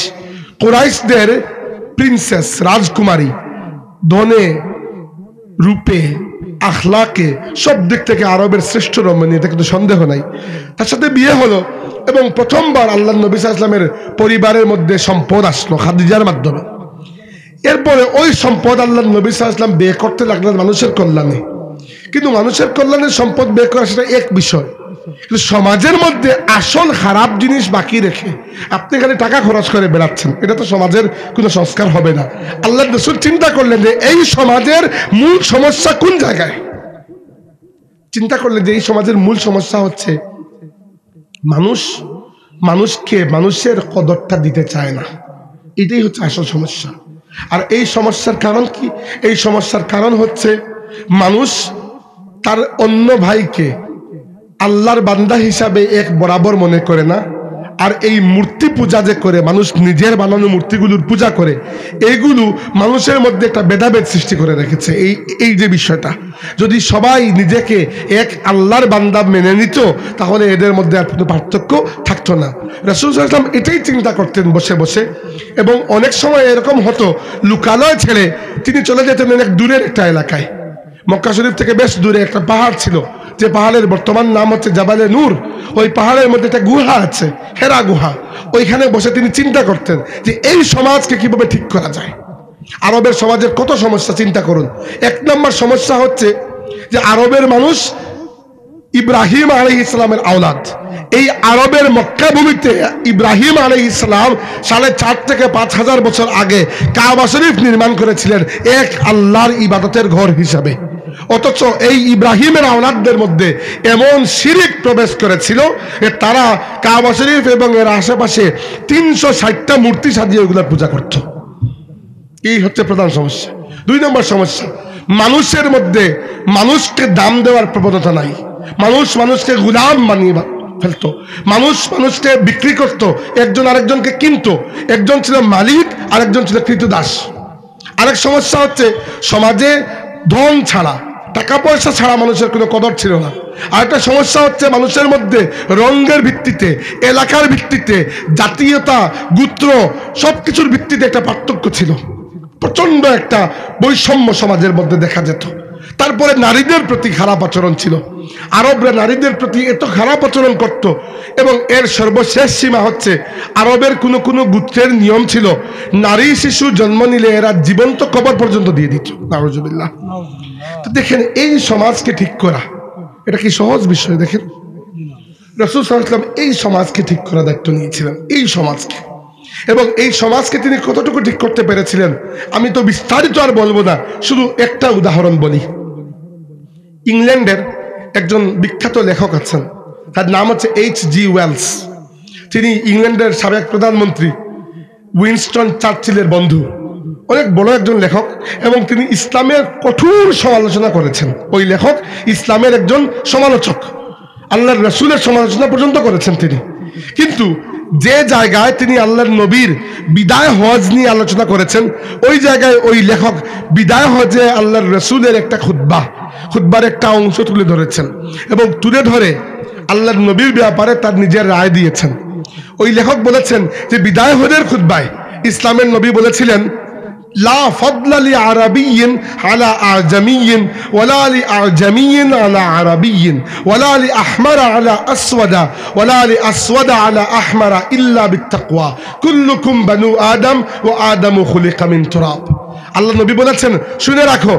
কুরাইশদের প্রিন্সেস, রাজকুমারী। ধনে, রূপে, আখলাকে সব দিক থেকে আরবের শ্রেষ্ঠ রমণী, এটা কিন্তু সন্দেহ নাই। তার সাথে বিয়ে হলো এবং প্রথমবার আল্লাহর নবী সাল্লাল্লাহু আলাইহি ওয়াসাল্লামের পরিবারের মধ্যে সম্পদ আসলো খাদিজার মাধ্যমে। এরপরে ওই সম্পদ আল্লাহর নবী সাল্লাল্লাহু আলাইহি ওয়াসাল্লাম ব্যয় করতে লাগলেন মানুষের কল্যাণে। কিন্তু মানুষের কল্যাণে সম্পদ ব্যয় করা সেটা এক বিষয়, কিন্তু সমাজের মধ্যে আসল খারাপ জিনিস বাকি রেখে আপনি খালি টাকা খরচ করে বেড়াচ্ছেন, এটা তো সমাজের কোনো সংস্কার হবে না। আল্লাহর রাসূল চিন্তা করলেন যে এই সমাজের মূল সমস্যা কোন জায়গায়। চিন্তা করলেন যে এই সমাজের মূল সমস্যা হচ্ছে মানুষকে মানুষের কদরটা দিতে চায় না, এটাই হচ্ছে আসল সমস্যা। আর এই সমস্যার কারণ কি? এই সমস্যার কারণ হচ্ছে মানুষ তার অন্য ভাইকে আল্লাহর বান্দা হিসাবে এক বরাবর মনে করে না। আর এই মূর্তি পূজা যে করে, মানুষ নিজের বানানো মূর্তিগুলোর পূজা করে, এইগুলো মানুষের মধ্যে একটা ভেদাভেদ সৃষ্টি করে রেখেছে। এই যে বিষয়টা, যদি সবাই নিজেকে এক আল্লাহর বান্দা মেনে নিত তাহলে এদের মধ্যে আর কোনো পার্থক্য থাকতো না। রাসূল সাল্লাল্লাহু আলাইহি ওয়াসাল্লাম এটাই চিন্তা করতেন বসে বসে। এবং অনেক সময় এরকম হতো, লোকালয় ছেড়ে তিনি চলে যেতেন অনেক দূরের একটা এলাকায়। মক্কা শরীফ থেকে বেশ দূরে একটা পাহাড় ছিল, যে পাহাড়ের বর্তমান নাম হচ্ছে জাবালে নূর। ওই পাহাড়ের মধ্যে একটা গুহা আছে, হেরা গুহা। ওইখানে বসে তিনি চিন্তা করতেন যে এই সমাজকে কিভাবে ঠিক করা যায়। আরবের সমাজের কত সমস্যা চিন্তা করুন। এক নম্বর সমস্যা হচ্ছে যে আরবের মানুষ ইব্রাহিম আলাইহিস সালামের আওলাদ। এই আরবের মক্কা ভূমিতে ইব্রাহিম আলাইহিস সালাম 4.5 থেকে 5,000 বছর আগে কাবা শরীফ নির্মাণ করেছিলেন এক আল্লাহর ইবাদতের ঘর হিসাবে। অথচ এই ইব্রাহিমের আওলাদদের মধ্যে এমন শিরিক প্রবেশ করেছিল যে তারা কাবা শরীফ এবং এর আশেপাশে 360টা মূর্তি সাজিয়ে ওগুলো পূজা করত। এই হচ্ছে প্রধান সমস্যা। 2 নম্বর সমস্যা, মানুষের মধ্যে মানুষকে দাম দেওয়ার প্রবণতা নাই। মানুষকে গোলাম বানিয়ে ফেলতো, মানুষকে বিক্রি করত, একজন আরেকজনকে কিনতো। একজন ছিল মালিক, আরেকজন ছিল কৃতদাস। আরেক সমস্যা হচ্ছে সমাজে ধন ছাড়া, টাকা পয়সা ছাড়া মানুষের কোনো কদর ছিল না। আরেকটা সমস্যা হচ্ছে মানুষের মধ্যে রঙের ভিত্তিতে, এলাকার ভিত্তিতে, জাতীয়তা, গোত্র সবকিছুর ভিত্তিতে একটা পার্থক্য ছিল। প্রচন্ড একটা বৈষম্য সমাজের মধ্যে দেখা যেত। তারপরে নারীদের প্রতি খারাপ আচরণ ছিল। আরবরা নারীদের প্রতি এত খারাপ আচরণ করত। এবং এর সর্বশেষ সীমা হচ্ছে আরবের কোনো গোত্রের নিয়ম ছিল, নারী শিশু জন্ম নিলে এরা জীবন্ত কবর পর্যন্ত দিয়ে দিত। নাউজুবিল্লাহ। তো দেখেন, এই সমাজকে ঠিক করা এটা কি সহজ বিষয়? দেখেন, রাসূল সাল্লাল্লাহু আলাইহি ওয়াসাল্লাম এই সমাজকে ঠিক করার দায়িত্ব নিয়েছিলেন, এই সমাজকে। এবং এই সমাজকে তিনি কতটুকু ঠিক করতে পেরেছিলেন আমি তো বিস্তারিত আর বলবো না, শুধু একটা উদাহরণ বলি। ইংল্যান্ডের একজন বিখ্যাত লেখক আছেন, তার নাম হচ্ছে H.G. ওয়েলস। তিনি ইংল্যান্ডের সাবেক প্রধানমন্ত্রী উইনস্টন চার্চিলের বন্ধু, অনেক বড় একজন লেখক। এবং তিনি ইসলামের কঠোর সমালোচনা করেছেন। ওই লেখক ইসলামের একজন সমালোচক, আল্লাহর রাসূলের সমালোচনা পর্যন্ত করেছেন তিনি। কিন্তু যে জায়গায় তিনি আল্লাহর নবীর বিদায় হজ নিয়ে আলোচনা করেছেন, ওই জায়গায় ওই লেখক বিদায় হজে আল্লাহর রাসূলের একটা খুতবার একটা অংশ তুলে ধরেছেন এবং তুলে ধরে আল্লাহর নবীর ব্যাপারে তার নিজের রায় দিয়েছেন। ওই লেখক বলেছেন যে বিদায় হজের খুতবায় ইসলামের নবী বলেছিলেন, লা ফাদলা লি আরাবিয়্যিন আলা আজমিয়্যিন ওয়ালা লি আজমিয়্যিন আলা আরাবিয়্যিন ওয়ালা লি আহমারা আলা আসওয়াদা ওয়ালা লি আসওয়াদা আলা আহমারা ইল্লা বিত্তাকওয়া কুল্লুকুম বানু আদম ওয়া আদামু খুলিকা মিন তুরাব। আল্লাহ নবী বলেছেন, শুনে রাখো,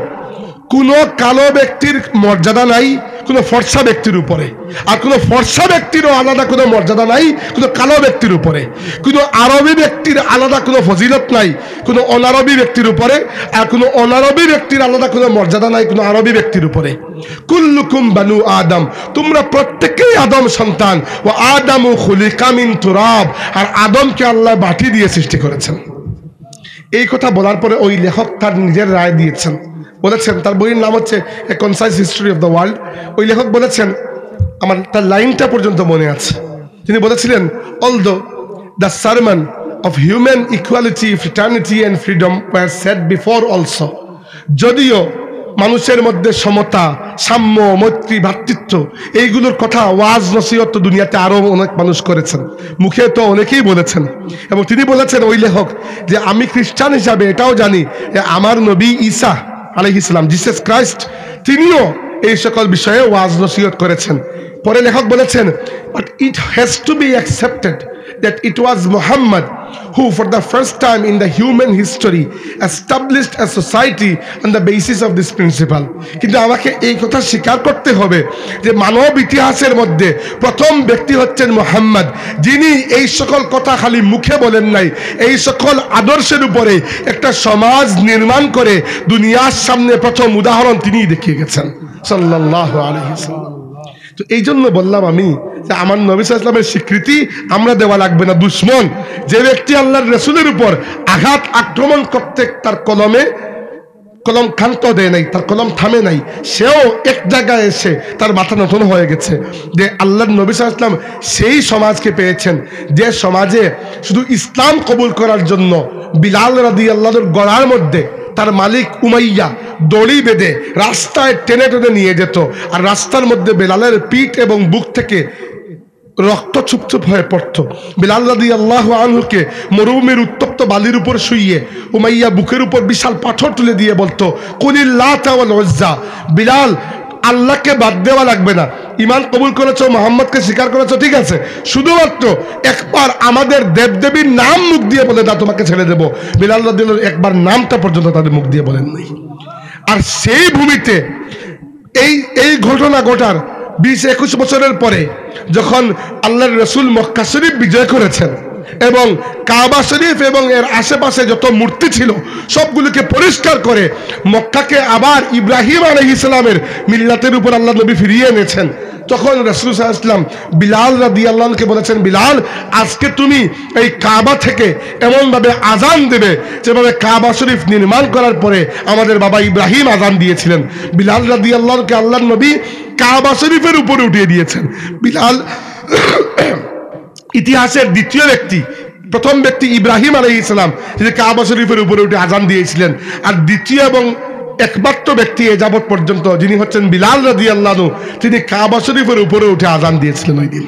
কোনো কালো ব্যক্তির মর্যাদা নাই কোনো ফর্সা ব্যক্তির উপরে, আর কোনো ফর্সা ব্যক্তিরও আলাদা কোনো মর্যাদা নাই কোনো কালো ব্যক্তির উপরে, কোনো আরবি ব্যক্তির আলাদা কোনো ফজিলত নাই কোনো অনারবি ব্যক্তির উপরে, আর কোনো অনারবি ব্যক্তির আলাদা কোনো মর্যাদা নাই কোনো আরবি ব্যক্তির উপরে। কুল্লুকুম বানু আদম, তোমরা প্রত্যেকেই আদম সন্তান। ও আদামু খুলিকা মিন তুরাব, আর আদমকে আল্লাহ মাটি দিয়ে সৃষ্টি করেছেন। এই কথা বলার পরে ওই লেখক তার নিজের রায় দিয়েছেন, বলেছেন, তার বইয়ের নাম হচ্ছে a concise history of the world. ওই লেখক বলেছেন, আমার তার লাইনটা পর্যন্ত মনে আছে, তিনি বলেছিলেন, although the sermon of human equality, fraternity and freedom were said before also, যদিও মানুষের মধ্যে সমতা, সাম্য, মৈত্রী, ভ্রাতৃত্ব এইগুলোর কথা ওয়াজ নসিহত দুনিয়াতে আরো অনেক মানুষ করেছেন, মুখে তো অনেকেই বলেছেন। এবং তিনি বলেছেন ওই লেখক যে আমি খ্রিস্টান হিসাবে এটাও জানি যে আমার নবী ঈসা আলাইহিস সালাম, জিসাস ক্রাইস্ট, তিনিও এই সকল বিষয়ে ওয়াজ নসিহত করেছেন। পরে লেখক বলেছেন, but it has to be accepted that it was Muhammad who for the first time in the human history established a society on the basis of this principle. কিন্তু আমাকে এই কথা স্বীকার করতে হবে যে মানব ইতিহাসের মধ্যে প্রথম ব্যক্তি হচ্ছেন মুহাম্মদ, যিনি এই সকল কথা খালি মুখে বলেন নাই, এই সকল আদর্শের উপরে একটা সমাজ নির্মাণ করে দুনিয়ার সামনে প্রথম উদাহরণ তিনিই দেখিয়ে গেছেন সাল্লাল্লাহু আলাইহি ওয়াসাল্লাম। তো এই জন্য বললাম আমি যে আমার নবী সাল্লাল্লাহু আলাইহি ওয়াসাল্লামের স্বীকৃতি আমরা দেওয়া লাগবে না। দুশ্মন যে ব্যক্তি আল্লাহর রাসূলের উপর আঘাত আক্রমণ করতে তার কলম ক্ষান্ত দেয় নাই, তার কলম থামে নাই, সেও এক জায়গায় এসে তার মাথা নতুন হয়ে গেছে যে আল্লাহর নবী সাল্লাল্লাহু আলাইহি ওয়াসাল্লাম সেই সমাজকে পেয়েছেন যে সমাজে শুধু ইসলাম কবুল করার জন্য বিলাল রাদিয়াল্লাহু আনহুর গলার মধ্যে তার মালিক উমাইয়া দড়ি বেঁধে রাস্তায় টেনে টেনে নিয়ে যেত, আর রাস্তার মধ্যে বেলালের পিঠ এবং বুক থেকে রক্ত চুপচুপ হয়ে পড়ত। বিলাল রাদিয়াল্লাহু আনহুকে মরুভূমির উত্তপ্ত বালির উপর শুইয়ে উমাইয়া বুকের উপর বিশাল পাথর তুলে দিয়ে বলতো, কুলিল লাতা ওয়াল উজ্জা, বিলাল আল্লাহকে বাদ দেওয়া লাগবে না, ইমান কবুল করেছো, মোহাম্মদকে স্বীকার করেছো, ঠিক আছে, শুধুমাত্র একবার আমাদের দেবদেবীর নাম মুখ দিয়ে বলে না তোমাকে ছেড়ে দেবো। বিলাল রাদিয়াল্লাহু একবার নামটা পর্যন্ত তাদের মুখ দিয়ে বলেন নাই। আর সেই ভূমিতে এই ঘটনা ঘটার 20-21 বছরের পরে যখন আল্লাহর রাসূল মক্কা শরীফ বিজয় করেছেন এবং কাবা শরীফ এবং এর আশেপাশে যত মূর্তি ছিল সবগুলোকে পরিষ্কার করে মক্কাকে আবার ইব্রাহিম আলাইহিস সালামের মিল্লাতের উপর আল্লাহ নবী ফিরিয়ে এনেছেন, তখন রাসূল সাল্লাল্লাহু আলাইহি ওয়াসাল্লাম বিলাল রাদিয়াল্লাহু আনহুকে বলেছেন, বিলাল আজকে তুমি এই কাবা থেকে এমনভাবে আজান দেবে যেভাবে কাবা শরীফ নির্মাণ করার পরে আমাদের বাবা ইব্রাহিম আজান দিয়েছিলেন। বিলাল রাদিয়াল্লাহু আনহুকে আল্লাহর নবী কাবা শরীফের উপরে উঠিয়ে দিয়েছেন। বিলাল ইতিহাসের দ্বিতীয় ব্যক্তি, প্রথম ব্যক্তি ইব্রাহিম আলাইহিস সালাম যিনি কাবা শরীফের উপরে উঠে আজান দিয়েছিলেন, আর দ্বিতীয় এবং একমাত্র ব্যক্তি এ যাবৎ পর্যন্ত যিনি হচ্ছেন বিলাল রাদিয়াল্লাহু আনহু, তিনি কাবা শরীফের উপরে উঠে আজান দিয়েছিলেন ওই দিন।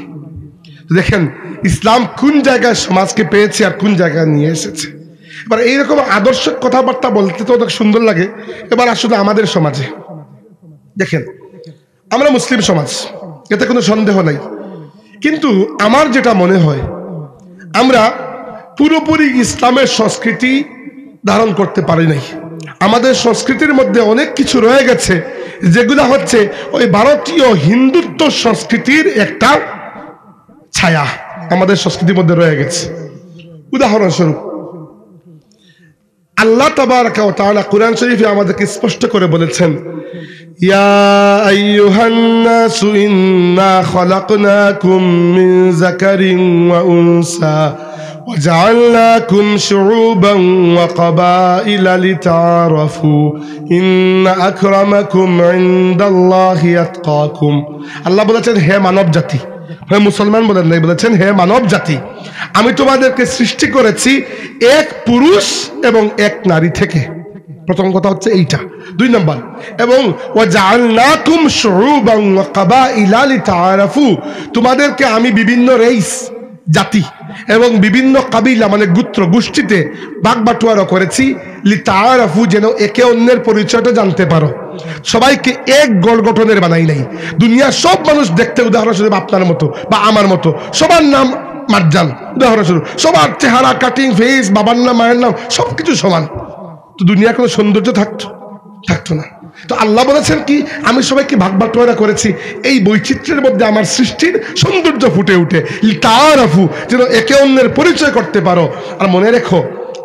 দেখেন ইসলাম কোন জায়গায় সমাজকে পেয়েছে আর কোন জায়গায় নিয়ে এসেছে। এবার এইরকম আদর্শ কথাবার্তা বলতে তো অনেক সুন্দর লাগে। এবার আসলে আমাদের সমাজে দেখেন, আমরা মুসলিম সমাজ, এতে কোনো সন্দেহ নাই, কিন্তু আমার যেটা মনে হয় আমরা পুরোপুরি ইসলামের সংস্কৃতি ধারণ করতে পারি নাই। আমাদের সংস্কৃতির মধ্যে অনেক কিছু রয়ে গেছে যেগুলো হচ্ছে ওই ভারতীয় হিন্দুত্ব সংস্কৃতির একটা ছায়া আমাদের সংস্কৃতির মধ্যে রয়ে গেছে। উদাহরণস্বরূপ আল্লাহ তাবারাকা ওয়া তাআলা কুরআন শরীফে আমাদেরকে স্পষ্ট করে বলেছেন, ইয়া আইয়ুহান নাসু ইন্না খালাকনাকুম মিন যাকারিন ওয়া উনসা ওয়া জাআলনাকুম শুউবান ওয়া ক্বাবাইলা লিতাআরাফু ইন্না আকরামাকুম ইনদাল্লাহি আতকাকুম। আল্লাহ বলেছেন, হে মানব জাতি, হে মুসলমান বলেন নাই, বলেছেন হে মানব জাতি, আমি তোমাদেরকে সৃষ্টি করেছি এক পুরুষ এবং এক নারী থেকে। প্রথম কথা হচ্ছে এইটা। 2 নম্বর, এবং ওয়াজআলনাকুম শুউবান ওয়া ক্বাবাইলা লিতাআরাফু, তোমাদেরকে আমি বিভিন্ন রেস জাতি এবং বিভিন্ন কাবিলা মানে গোত্র গোষ্ঠীতে ভাগ বাটোয়ারা করেছি, লিতাআরাফু যেন একে অন্যের পরিচয়টা জানতে পারো। সবাইকে এক গঠনের বানাই নাই। দুনিয়ার সব মানুষ দেখতে উদাহরণস্বরূপ আপনার মতো বা আমার মতো, সবার নাম মার্জান, উদাহরণস্বরূপ সবার চেহারা, কাটিং, ফেস, বাবার নাম, মায়ের নাম সবকিছু সমান, তো দুনিয়ার কোনো সৌন্দর্য থাকতো না। তো আল্লাহ বলেছেন কি, আমি সবাইকে ভাগ বাটোয়ারা করেছি এই বৈচিত্র্যের মধ্যে আমার সৃষ্টির সৌন্দর্য ফুটে উঠে, তাআরাফু, যেন একে অন্যের পরিচয় করতে পারো। আর মনে রেখো,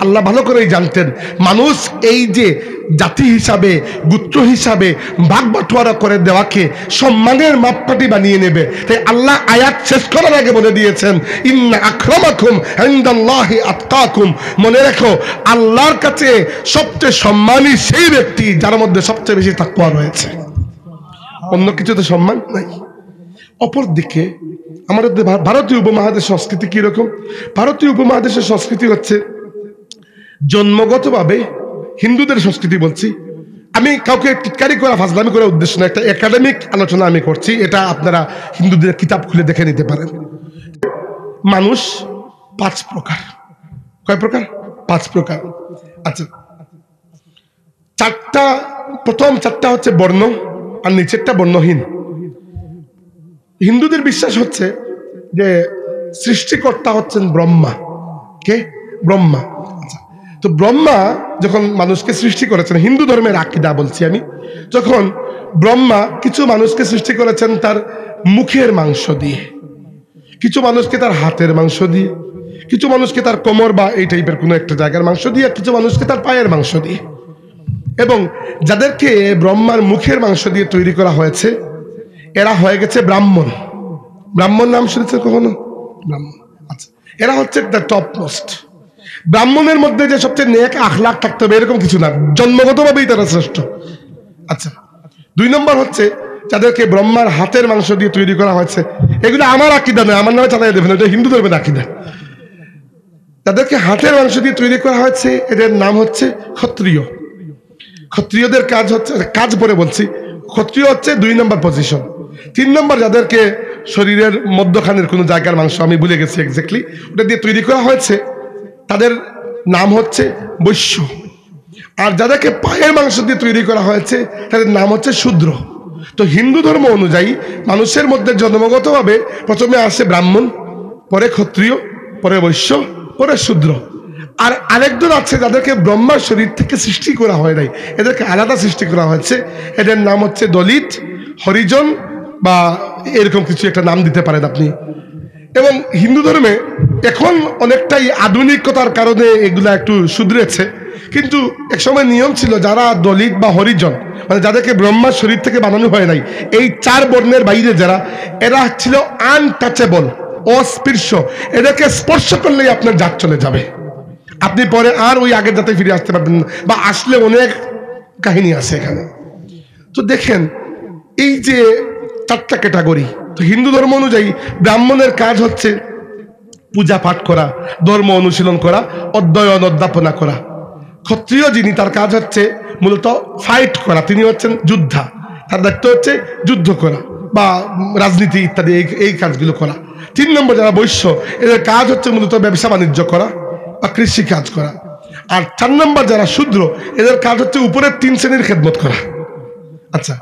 আল্লাহ ভালো করেই জানতেন মানুষ এই যে জাতি হিসাবে, গোত্র হিসাবে ভাগ বাটোয়ারা করে দেওয়াকে সম্মানের মাপকাঠি বানিয়ে নেবে। তাই আল্লাহ আয়াত শেষ করার আগে বলে দিয়েছেন, ইন্না আকরামাকুম ইনদাল্লাহি আতকাকুম। মনে রেখো, আল্লাহর কাছে সবচেয়ে সম্মানী সেই ব্যক্তি যার মধ্যে সবচেয়ে বেশি তাকওয়া রয়েছে। অন্য কিছুতে সম্মান নাই। অপরদিকে আমাদের ভারতীয় উপমহাদেশের সংস্কৃতি কিরকম? ভারতীয় উপমহাদেশের সংস্কৃতি হচ্ছে জন্মগতভাবে হিন্দুদের সংস্কৃতি বলছি, আমি কাউকে টিটকারি করা, ফাজলামি করার উদ্দেশ্য না, একটা একাডেমিক আলোচনা আমি করছি, এটা আপনারা হিন্দুদের কিতাব খুলে দেখে নিতে পারেন। মানুষ 5 প্রকার। কয় প্রকার? 5 প্রকার। আচ্ছা, প্রথম 4টা হচ্ছে বর্ণ, আর নিচেরটা বর্ণহীন। হিন্দুদের বিশ্বাস হচ্ছে যে সৃষ্টিকর্তা হচ্ছেন ব্রহ্মা। কে? ব্রহ্মা। আচ্ছা, তো ব্রহ্মা যখন মানুষকে সৃষ্টি করেছেন, হিন্দু ধর্মের আকীদা বলছি আমি, যখন ব্রহ্মা কিছু মানুষকে সৃষ্টি করেছেন তার মুখের মাংস দিয়ে, কিছু মানুষকে তার হাতের মাংস দিয়ে, কিছু মানুষকে তার কোমর বা এই টাইপের কোনো একটা জায়গার মাংস দিয়ে, কিছু মানুষকে তার পায়ের মাংস দিয়ে, এবং যাদেরকে ব্রহ্মার মুখের মাংস দিয়ে তৈরি করা হয়েছে এরা হয়ে গেছে ব্রাহ্মণ। ব্রাহ্মণ নাম শুনেছেন কখনো? ব্রাহ্মণ। আচ্ছা, এরা হচ্ছে দ্য টপ মোস্ট। ব্রাহ্মণের মধ্যে যে সবচেয়ে নেক আখলাক থাকতে হবে এরকম কিছু না, জন্মগতভাবেই তারা শ্রেষ্ঠ। আচ্ছা, 2 নম্বর হচ্ছে যাদেরকে ব্রহ্মার হাতের মাংস দিয়ে তৈরি করা হয়েছে, এগুলো আমার আকীদা নয়, আমার নামে চালাই দেবেন, এটা হিন্দু ধর্মের আকীদা। যাদেরকে হাতের মাংস দিয়ে তৈরি করা হয়েছে এদের নাম হচ্ছে ক্ষত্রিয়। ক্ষত্রিয়দের কাজ হচ্ছে, কাজ পরে বলছি, ক্ষত্রিয় হচ্ছে 2 নম্বর পজিশন। 3 নম্বর যাদেরকে শরীরের মধ্যখানের কোনো জায়গার মাংস, আমি ভুলে গেছি এক্স্যাক্টলি, ওটা দিয়ে তৈরি করা হয়েছে, তাদের নাম হচ্ছে বৈশ্য। আর যাদেরকে পায়ের মাংস দিয়ে তৈরি করা হয়েছে তাদের নাম হচ্ছে শূদ্র। তো হিন্দু ধর্ম অনুযায়ী মানুষের মধ্যে জন্মগতভাবে প্রথমে আসে ব্রাহ্মণ, পরে ক্ষত্রিয়, পরে বৈশ্য, পরে শূদ্র। আর আরেকজন আছে যাদেরকে ব্রহ্মার শরীর থেকে সৃষ্টি করা হয় নাই, এদেরকে আলাদা সৃষ্টি করা হয়েছে, এদের নাম হচ্ছে দলিত, হরিজন বা এরকম কিছু একটা নাম দিতে পারেন আপনি। এবং হিন্দু ধর্মে এখন অনেকটাই আধুনিকতার কারণে এগুলা একটু শুধরেছে, কিন্তু একসময় নিয়ম ছিল যারা দলিত বা হরিজন, মানে যাদেরকে ব্রহ্মার শরীর থেকে বানানো হয় নাই, এই 4 বর্ণের বাইরে যারা, এরা ছিল আনটাচেবল, অস্পৃশ্য। এদেরকে স্পর্শ করলেই আপনার জাত চলে যাবে, আপনি পরে আর ওই আগের জাতে ফিরে আসতে পারবেন না, বা আসলে অনেক কাহিনী আছে এখানে। তো দেখেন, এই যে 4টা ক্যাটাগরি, তো হিন্দু ধর্ম অনুযায়ী ব্রাহ্মণের কাজ হচ্ছে পূজা পাঠ করা, ধর্ম অনুশীলন করা, অধ্যয়ন অধ্যাপনা করা। ক্ষত্রিয় যিনি, তার কাজ হচ্ছে মূলত ফাইট করা, তিনি হচ্ছেন যোদ্ধা, তার দায়িত্ব হচ্ছে যুদ্ধ করা বা রাজনীতি ইত্যাদি এই কাজগুলো করা। 3 নম্বর যারা বৈশ্য, এদের কাজ হচ্ছে মূলত ব্যবসা বাণিজ্য করা বা কৃষি কাজ করা। আর 4 নম্বর যারা শূদ্র, এদের কাজ হচ্ছে উপরের 3 শ্রেণীর খেদমত করা। আচ্ছা,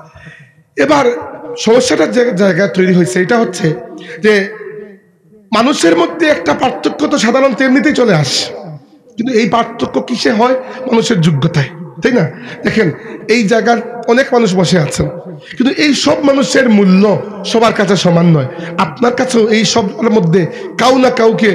এবার সমস্যাটার জায়গা তৈরি হয়েছে এটা হচ্ছে যে মানুষের মধ্যে একটা পার্থক্য তো সাধারণত এমনিতেই চলে আসে, কিন্তু এই পার্থক্য কিসে হয়? মানুষের যোগ্যতায়, তাই না? দেখেন, এই জায়গার অনেক মানুষ বসে আছেন, কিন্তু এই সব মানুষের মূল্য সবার কাছে সমান নয়। আপনার কাছেও এই সবের মধ্যে কাউ না কাউকে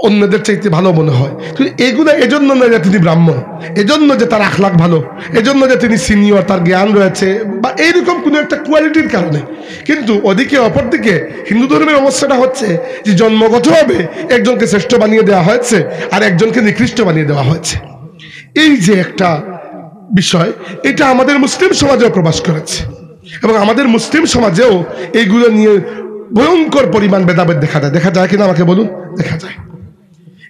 অন্যদের চাইতে ভালো মনে হয়, কিন্তু এগুলো এজন্য না যে তিনি ব্রাহ্মণ, এজন্য যে তার আখলাক ভালো, এজন্য যে তিনি সিনিয়র, তার জ্ঞান রয়েছে বা এইরকম কোনো একটা কোয়ালিটির কারণে। কিন্তু ওদিকে অপরদিকে হিন্দু ধর্মের অবস্থাটা হচ্ছে যে জন্মগতভাবে একজনকে শ্রেষ্ঠ বানিয়ে দেওয়া হয়েছে আর একজনকে নিকৃষ্ট বানিয়ে দেওয়া হয়েছে। এই যে একটা বিষয়, এটা আমাদের মুসলিম সমাজেও প্রকাশ করেছে, এবং আমাদের মুসলিম সমাজেও এইগুলো নিয়ে ভয়ঙ্কর পরিমাণ ভেদাভেদ দেখা যায় কিনা আমাকে বলুন? দেখা যায়।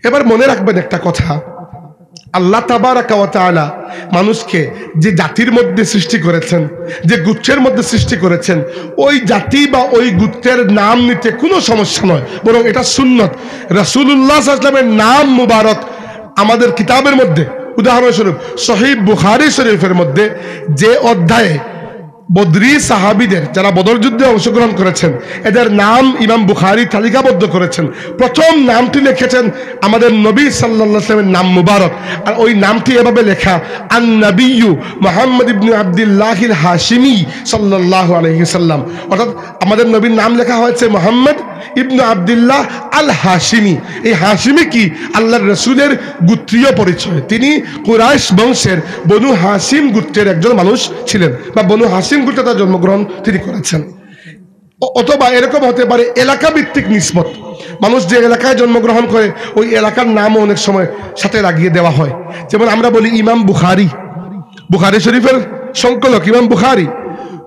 এবার মনে রাখবেন একটা কথা, আল্লাহ তাবারাকা ওয়া তাআলা মানুষকে যে জাতির মধ্যে সৃষ্টি করেছেন, যে গোত্রের মধ্যে সৃষ্টি করেছেন, ওই জাতি বা ওই গোত্রের নাম নিতে কোনো সমস্যা নয়, বরং এটা সুন্নত। রাসূলুল্লাহ সাল্লাল্লাহু আলাইহি ওয়াসাল্লামের নাম মুবারক আমাদের কিতাবের মধ্যে, উদাহরণস্বরূপ সহিহ বুখারী শরীফের মধ্যে যে অধ্যায়ে বদরি সাহাবিদের যারা বদর যুদ্ধে অংশগ্রহণ করেছেন এদের নাম ইমাম বুখারী তালিকাবদ্ধ করেছেন। প্রথম নামটি লিখেছেন আমাদের নবী সাল্লাল্লাহু আলাইহি ওয়াসাল্লামের নাম মুবারক, আর ওই নামটি এভাবে লেখা আন নবিয়্যু মুহাম্মদ ইবনে আব্দুল্লাহিল হাশিমি সাল্লাল্লাহু আলাইহি ওয়াসাল্লাম, অর্থাৎ আমাদের নবীর নাম লেখা হয়েছে মুহাম্মদ ইবনে আব্দুল্লাহ আল হাশিমি। এই হাশিমি কি? আল্লাহর রাসূলের গোত্রীয় পরিচয়। তিনি কুরাইশ বংশের বনু হাশিম গোত্রের একজন মানুষ ছিলেন, বা বনু হাশিম গোত্রে তার জন্মগ্রহণ তিনি করেছেন। অথবা এরকম হতে পারে এলাকা ভিত্তিক নিসবত, মানুষ যে এলাকায় জন্মগ্রহণ করে ওই এলাকার নামও অনেক সময় সাথে লাগিয়ে দেওয়া হয়। যেমন আমরা বলি ইমাম বুখারী, বুখারী শরীফের সংকলক ইমাম বুখারী,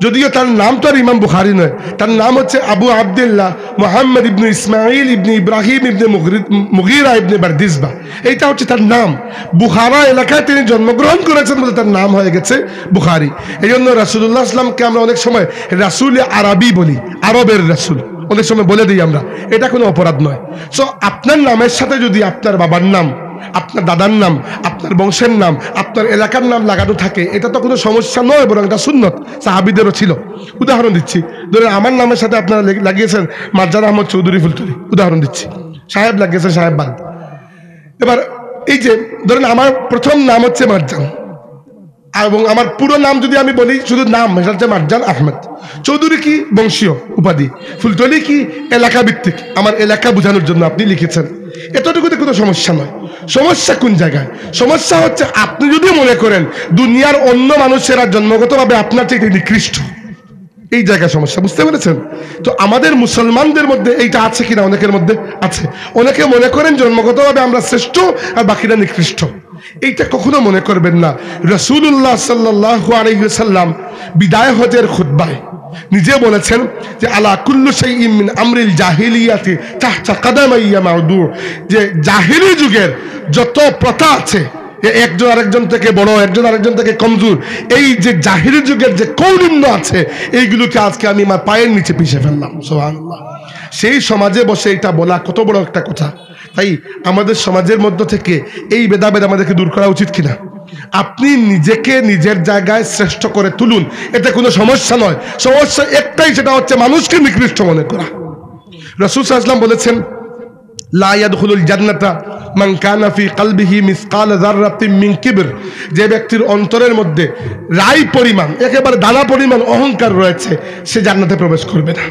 যদিও তার নাম তো আর ইমাম বুখারী নয়, তার নাম হচ্ছে আবু আব্দুল্লাহ মুহাম্মদ ইবনে ইসমাইল ইবনে ইব্রাহিম ইবনে মুগীরা ইবনে বারদিসবা, এইটা হচ্ছে তার নাম। বুখারা এলাকায় তিনি জন্মগ্রহণ করেছেন বলে তার নাম হয়ে গেছে বুখারী। এই জন্য রাসূলুল্লাহ সাল্লামকে আমরা অনেক সময় রাসূল আরবি বলি, আরবের রাসূল অনেক সময় বলে দিই আমরা, এটা কোনো অপরাধ নয়। সো আপনার নামের সাথে যদি আপনার বাবার নাম, আপনার দাদার নাম, আপনার বংশের নাম, আপনার এলাকার নাম লাগানো থাকে, এটা তো কোনো সমস্যা নয়, বরং এটা সুন্নত, সাহাবীদেরও ছিল। উদাহরণ দিচ্ছি, ধরেন আমার নামের সাথে আপনারা লাগিয়েছেন মারজান আহমদ চৌধুরী ফুলতলি, উদাহরণ দিচ্ছি, সাহেব লাগিয়েছেন সাহেব বাদ। এবার এই যে ধরেন আমার প্রথম নাম হচ্ছে মারজান, এবং আমার পুরো নাম যদি আমি বলি, শুধু নাম এটা হচ্ছে মারজান আহমেদ। চৌধুরী কি? বংশীয় উপাধি। ফুলতলি কি? এলাকা ভিত্তিক, আমার এলাকা বোঝানোর জন্য আপনি লিখেছেন, এতটুকুতে কোনো সমস্যা নয়। সমস্যা কোন জায়গায়? সমস্যা হচ্ছে আপনি যদি মনে করেন দুনিয়ার অন্য মানুষেরা জন্মগতভাবে আপনার চাইতে নিকৃষ্ট, এই জায়গায় সমস্যা, বুঝতে পেরেছেন? তো আমাদের মুসলমানদের মধ্যে এইটা আছে কিনা? অনেকের মধ্যে আছে। অনেকে মনে করেন জন্মগতভাবে আমরা শ্রেষ্ঠ আর বাকিরা নিকৃষ্ট, এইটা কখনো মনে করবেন না। রাসূলুল্লাহ সাল্লাল্লাহু আলাইহি ওয়াসাল্লাম বিদায় হজের খুতবায় নিজে বলেছেন যে আলা কুল্লু শাইইন মিন আমরিল জাহিলিয়াতি তাহতা কাদামাইয়া মাউদু, যে জাহিলি যুগের যত প্রথা আছে, একজন আরেকজন থেকে বড়, একজন আরেকজন থেকে কমজোর, এই যে জাহিলি যুগের যে কৌলিন্য আছে, এইগুলোকে আজকে আমি আমার পায়ের নিচে পিষে ফেললাম। সুবহানাল্লাহ। সেই সমাজে বসে এটা বলা কত বড় একটা কথা। তাই আমাদের সমাজের মধ্য থেকে এই ভেদাভেদ আমাদেরকে দূর করা উচিত কিনা? আপনি নিজেকে নিজের জায়গায় শ্রেষ্ঠ করে তুলুন, এতে কোনো সমস্যা নয়। সমস্যা একটাই, সেটা হচ্ছে মানুষকে নিকৃষ্ট মনে করা। রাসূল সাল্লাল্লাহু আলাইহি ওয়াসাল্লাম বলেছেন লা ইয়াদখুলুল জান্নাতা মান কানা ফি কলবিহি মিসকাল যাররাতিন মিন কিবর, যে ব্যক্তির অন্তরের মধ্যে রাই পরিমাণ, একেবারে দানা পরিমাণ অহংকার রয়েছে, সে জান্নাতে প্রবেশ করবে না।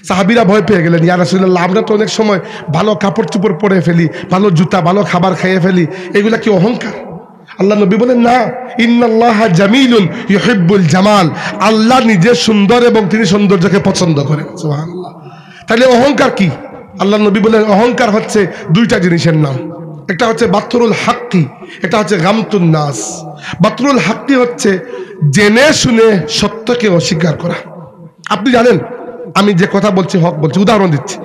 সাহাবীরা ভয় পেয়ে গেলেন, ইয়া রাসূলুল্লাহ, আমরা তো অনেক সময় ভালো কাপড় চোপড় পরে ফেলি, ভালো জুতা, ভালো খাবার খেয়ে ফেলি, এগুলা কি অহংকার? আল্লাহ নবী বলেন না, ইন্নাল্লাহা জামিলুন ইউহিব্বুল জামাল, আল্লাহ নিজে সুন্দর এবং তিনি সৌন্দর্যকে পছন্দ করেন। সুবহানাল্লাহ। তাহলে অহংকার কি? আল্লাহ নবী বলেন অহংকার হচ্ছে দুইটা জিনিসের নাম, একটা হচ্ছে বাতরুল হাক্কি, এটা হচ্ছে গামতুন নাস। বাতরুল হাক্কি হচ্ছে জেনে শুনে সত্যকে অস্বীকার করা। আপনি জানেন আমি যে কথা বলছি হক বলছি, উদাহরণ দিচ্ছি,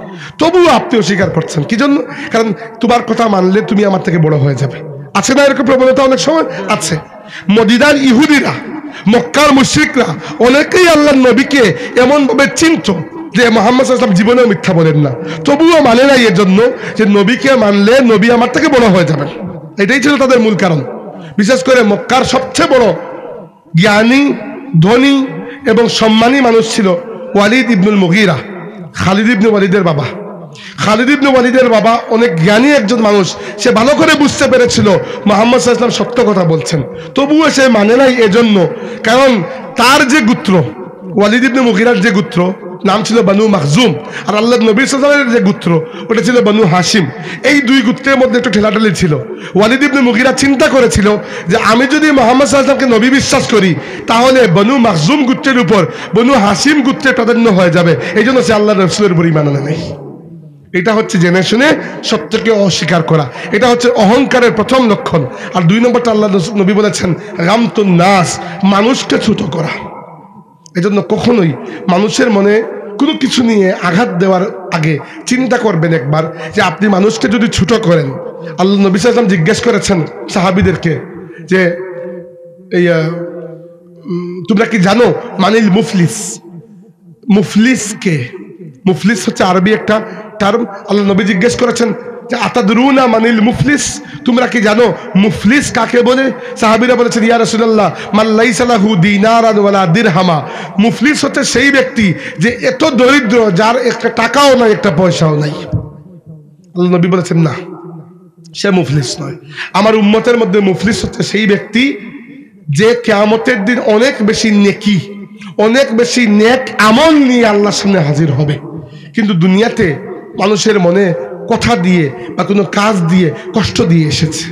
তবুও আপনি অস্বীকার করছেন, কি জন্য? কারণ তোমার কথা মানলে তুমি আমার থেকে বড় হয়ে যাবে। আছে না এরকম প্রবণতা? অনেক সময় আছে। মদিনার ইহুদিরা, মক্কার মুশরিকরা অনেকেই আল্লাহর নবীকে এমন ভাবে চিনত যে মুহাম্মদ সাল্লাল্লাহু আলাইহি ওয়াসাল্লাম জীবনেও মিথ্যা বলেন না, তবুও মানে না, এর জন্য যে নবীকে মানলে নবী আমার থেকে বড় হয়ে যাবেন। এটাই ছিল তাদের মূল কারণ। বিশেষ করে মক্কার সবচেয়ে বড় জ্ঞানী, ধনী এবং সম্মানী মানুষ ছিল ওয়ালিদ ইবনুল মুগীরা, খালিদ ইবনে ওয়ালিদের বাবা। খালিদ ইবনে ওয়ালিদের বাবা অনেক জ্ঞানী একজন মানুষ, সে ভালো করে বুঝতে পেরেছিল মুহাম্মদ সাল্লাল্লাহু আলাইহি ওয়াসাল্লাম সত্য কথা বলছেন, তবুও সে মানে নাই। এজন্য কারণ তার যে গোত্র, ওয়ালিদ ইবনে মুগীরার যে গোত্র নাম ছিল বনু মাখজুম, আর আল্লাহর নবী সাল্লাল্লাহু আলাইহি ওয়াসাল্লামের যে গোত্র ওটা ছিল বনু হাশিম। এই দুই গোত্রের মধ্যে একটু ঠেলাঠেলি ছিল। ওয়ালিদ ইবনে মুগীরা চিন্তা করেছিল যে আমি যদি মুহাম্মদ সাল্লাল্লাহু আলাইহি ওয়াসাল্লামকে নবী বিশ্বাস করি, তাহলে বনু মাখজুম গোত্রের উপর বনু হাশিম গোত্রের প্রাধান্য হয়ে যাবে। এই জন্য সে আল্লাহর রাসূলের উপর ঈমান আনে নাই। এটা হচ্ছে জেনে শুনে সত্যকে অস্বীকার করা, এটা হচ্ছে অহংকারের প্রথম লক্ষণ। আর দুই নম্বরটা আল্লাহ নবী বলেছেন গামতুন নাস, মানুষকে ছোট করা। এজন্য কখনোই মানুষের মনে কোনো কিছু নিয়ে আঘাত দেওয়ার আগে চিন্তা করবেন একবার যে আপনি মানুষকে যদি ছোট করেন। আল্লাহ নবী সাল্লাল্লাহু আলাইহি ওয়াসাল্লাম জিজ্ঞেস করেছেন সাহাবীদেরকে যে এই তোমরা কি জানো মানিল মুফলিস? মুফলিস কে? মুফলিস হচ্ছে আরবি একটা টার্ম। আল্লাহ নবী জিজ্ঞেস করেছেন যে আতাদরুনা মানিল মুফলিস, তোমরা কি জানো মুফলিস কাকে বলে? সাহাবীরা বলেছেন ইয়া রাসূলুল্লাহ মান লাইসা লাহু দিনারান ওয়ালা দিরহামা। মুফলিস হচ্ছে সেই ব্যক্তি যে এত দরিদ্র যার একটা টাকাও নাই, একটা পয়সাও নাই। আল্লাহ নবী বলেছেন না, সে মুফলিস নয়। আমার উম্মতের মধ্যে মুফলিস হচ্ছে সেই ব্যক্তি যে কিয়ামতের দিন অনেক বেশি নেকি, অনেক বেশি নেক আমল নিয়ে আল্লাহর সামনে হাজির হবে, কিন্তু দুনিয়াতে মানুষের মনে কথা দিয়ে বা কোনো কাজ দিয়ে কষ্ট দিয়ে এসেছে।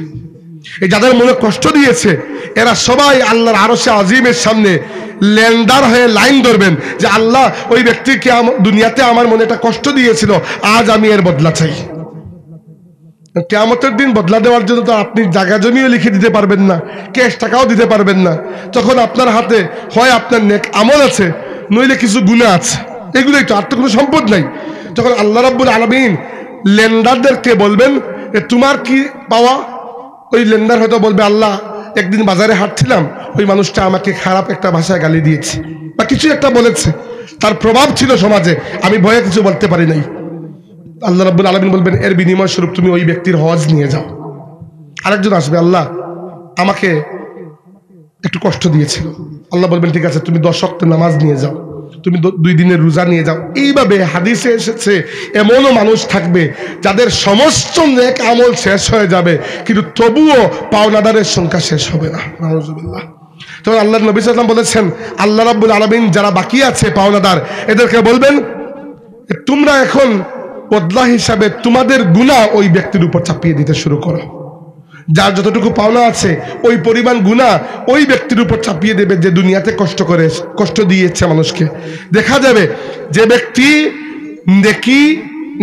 এই যাদের মনে কষ্ট দিয়েছে এরা সবাই আল্লাহর আরশে আজিমের সামনে ল্যান্ডার হয়ে লাইন ধরবেন যে আল্লাহ, ওই ব্যক্তিকে দুনিয়াতে আমার মনে একটা কষ্ট দিয়েছিল, আজ আমি এর বদলা চাই। কিয়ামতের দিন বদলা দেওয়ার জন্য তো আপনি জায়গা জমিও লিখে দিতে পারবেন না, ক্যাশ টাকাও দিতে পারবেন না। তখন আপনার হাতে হয় আপনার নেক আমল আছে, নইলে কিছু গুনাহ আছে, এগুলোই তো, আর তো কোনো সম্পদ নাই। তখন আল্লাহ রাব্বুল আলামিন লেন্ডারদেরকে বলবেন তোমার কি পাওয়া? ওই লেন্ডার হয়তো বলবে আল্লাহ, একদিন বাজারে হাঁটছিলাম, ওই মানুষটা আমাকে খারাপ একটা ভাষায় গালি দিয়েছে বা কিছু একটা বলেছে, তার প্রভাব ছিল সমাজে, আমি ভয়ে কিছু বলতে পারি নাই। আল্লাহ রাব্বুল আলামিন বলবেন এর বিনিময় স্বরূপ তুমি ওই ব্যক্তির হজ নিয়ে যাও। আরেকজন আসবে, আল্লাহ আমাকে একটু কষ্ট দিয়েছিল, আল্লাহ বলবেন ঠিক আছে তুমি 10 ওয়াক্ত নামাজ নিয়ে যাও, তুমি 2 দিনের রোজা নিয়ে যাও। এইভাবে হাদিসে এসেছে এমনও মানুষ থাকবে যাদের সমস্ত নেক আমল শেষ হয়ে যাবে, কিন্তু তবুও পাওনাদারের সংখ্যা শেষ হবে না। নাউজুবিল্লাহ। তো আল্লাহ নবী সাল্লাল্লাহু আলাইহি ওয়াসাল্লাম বলেছেন আল্লাহ রাব্বুল আলামিন যারা বাকি আছে পাওনাদার, এদেরকে বলবেন তোমরা এখন বদলা হিসাবে তোমাদের গুনাহ ওই ব্যক্তির উপর চাপিয়ে দিতে শুরু করো। যার যতটুকু পাওনা আছে ওই পরিমাণ গুনাহ ওই ব্যক্তির উপর চাপিয়ে দেবে যে দুনিয়াতে কষ্ট দিয়েছে মানুষকে। দেখা যাবে যে ব্যক্তি নেকি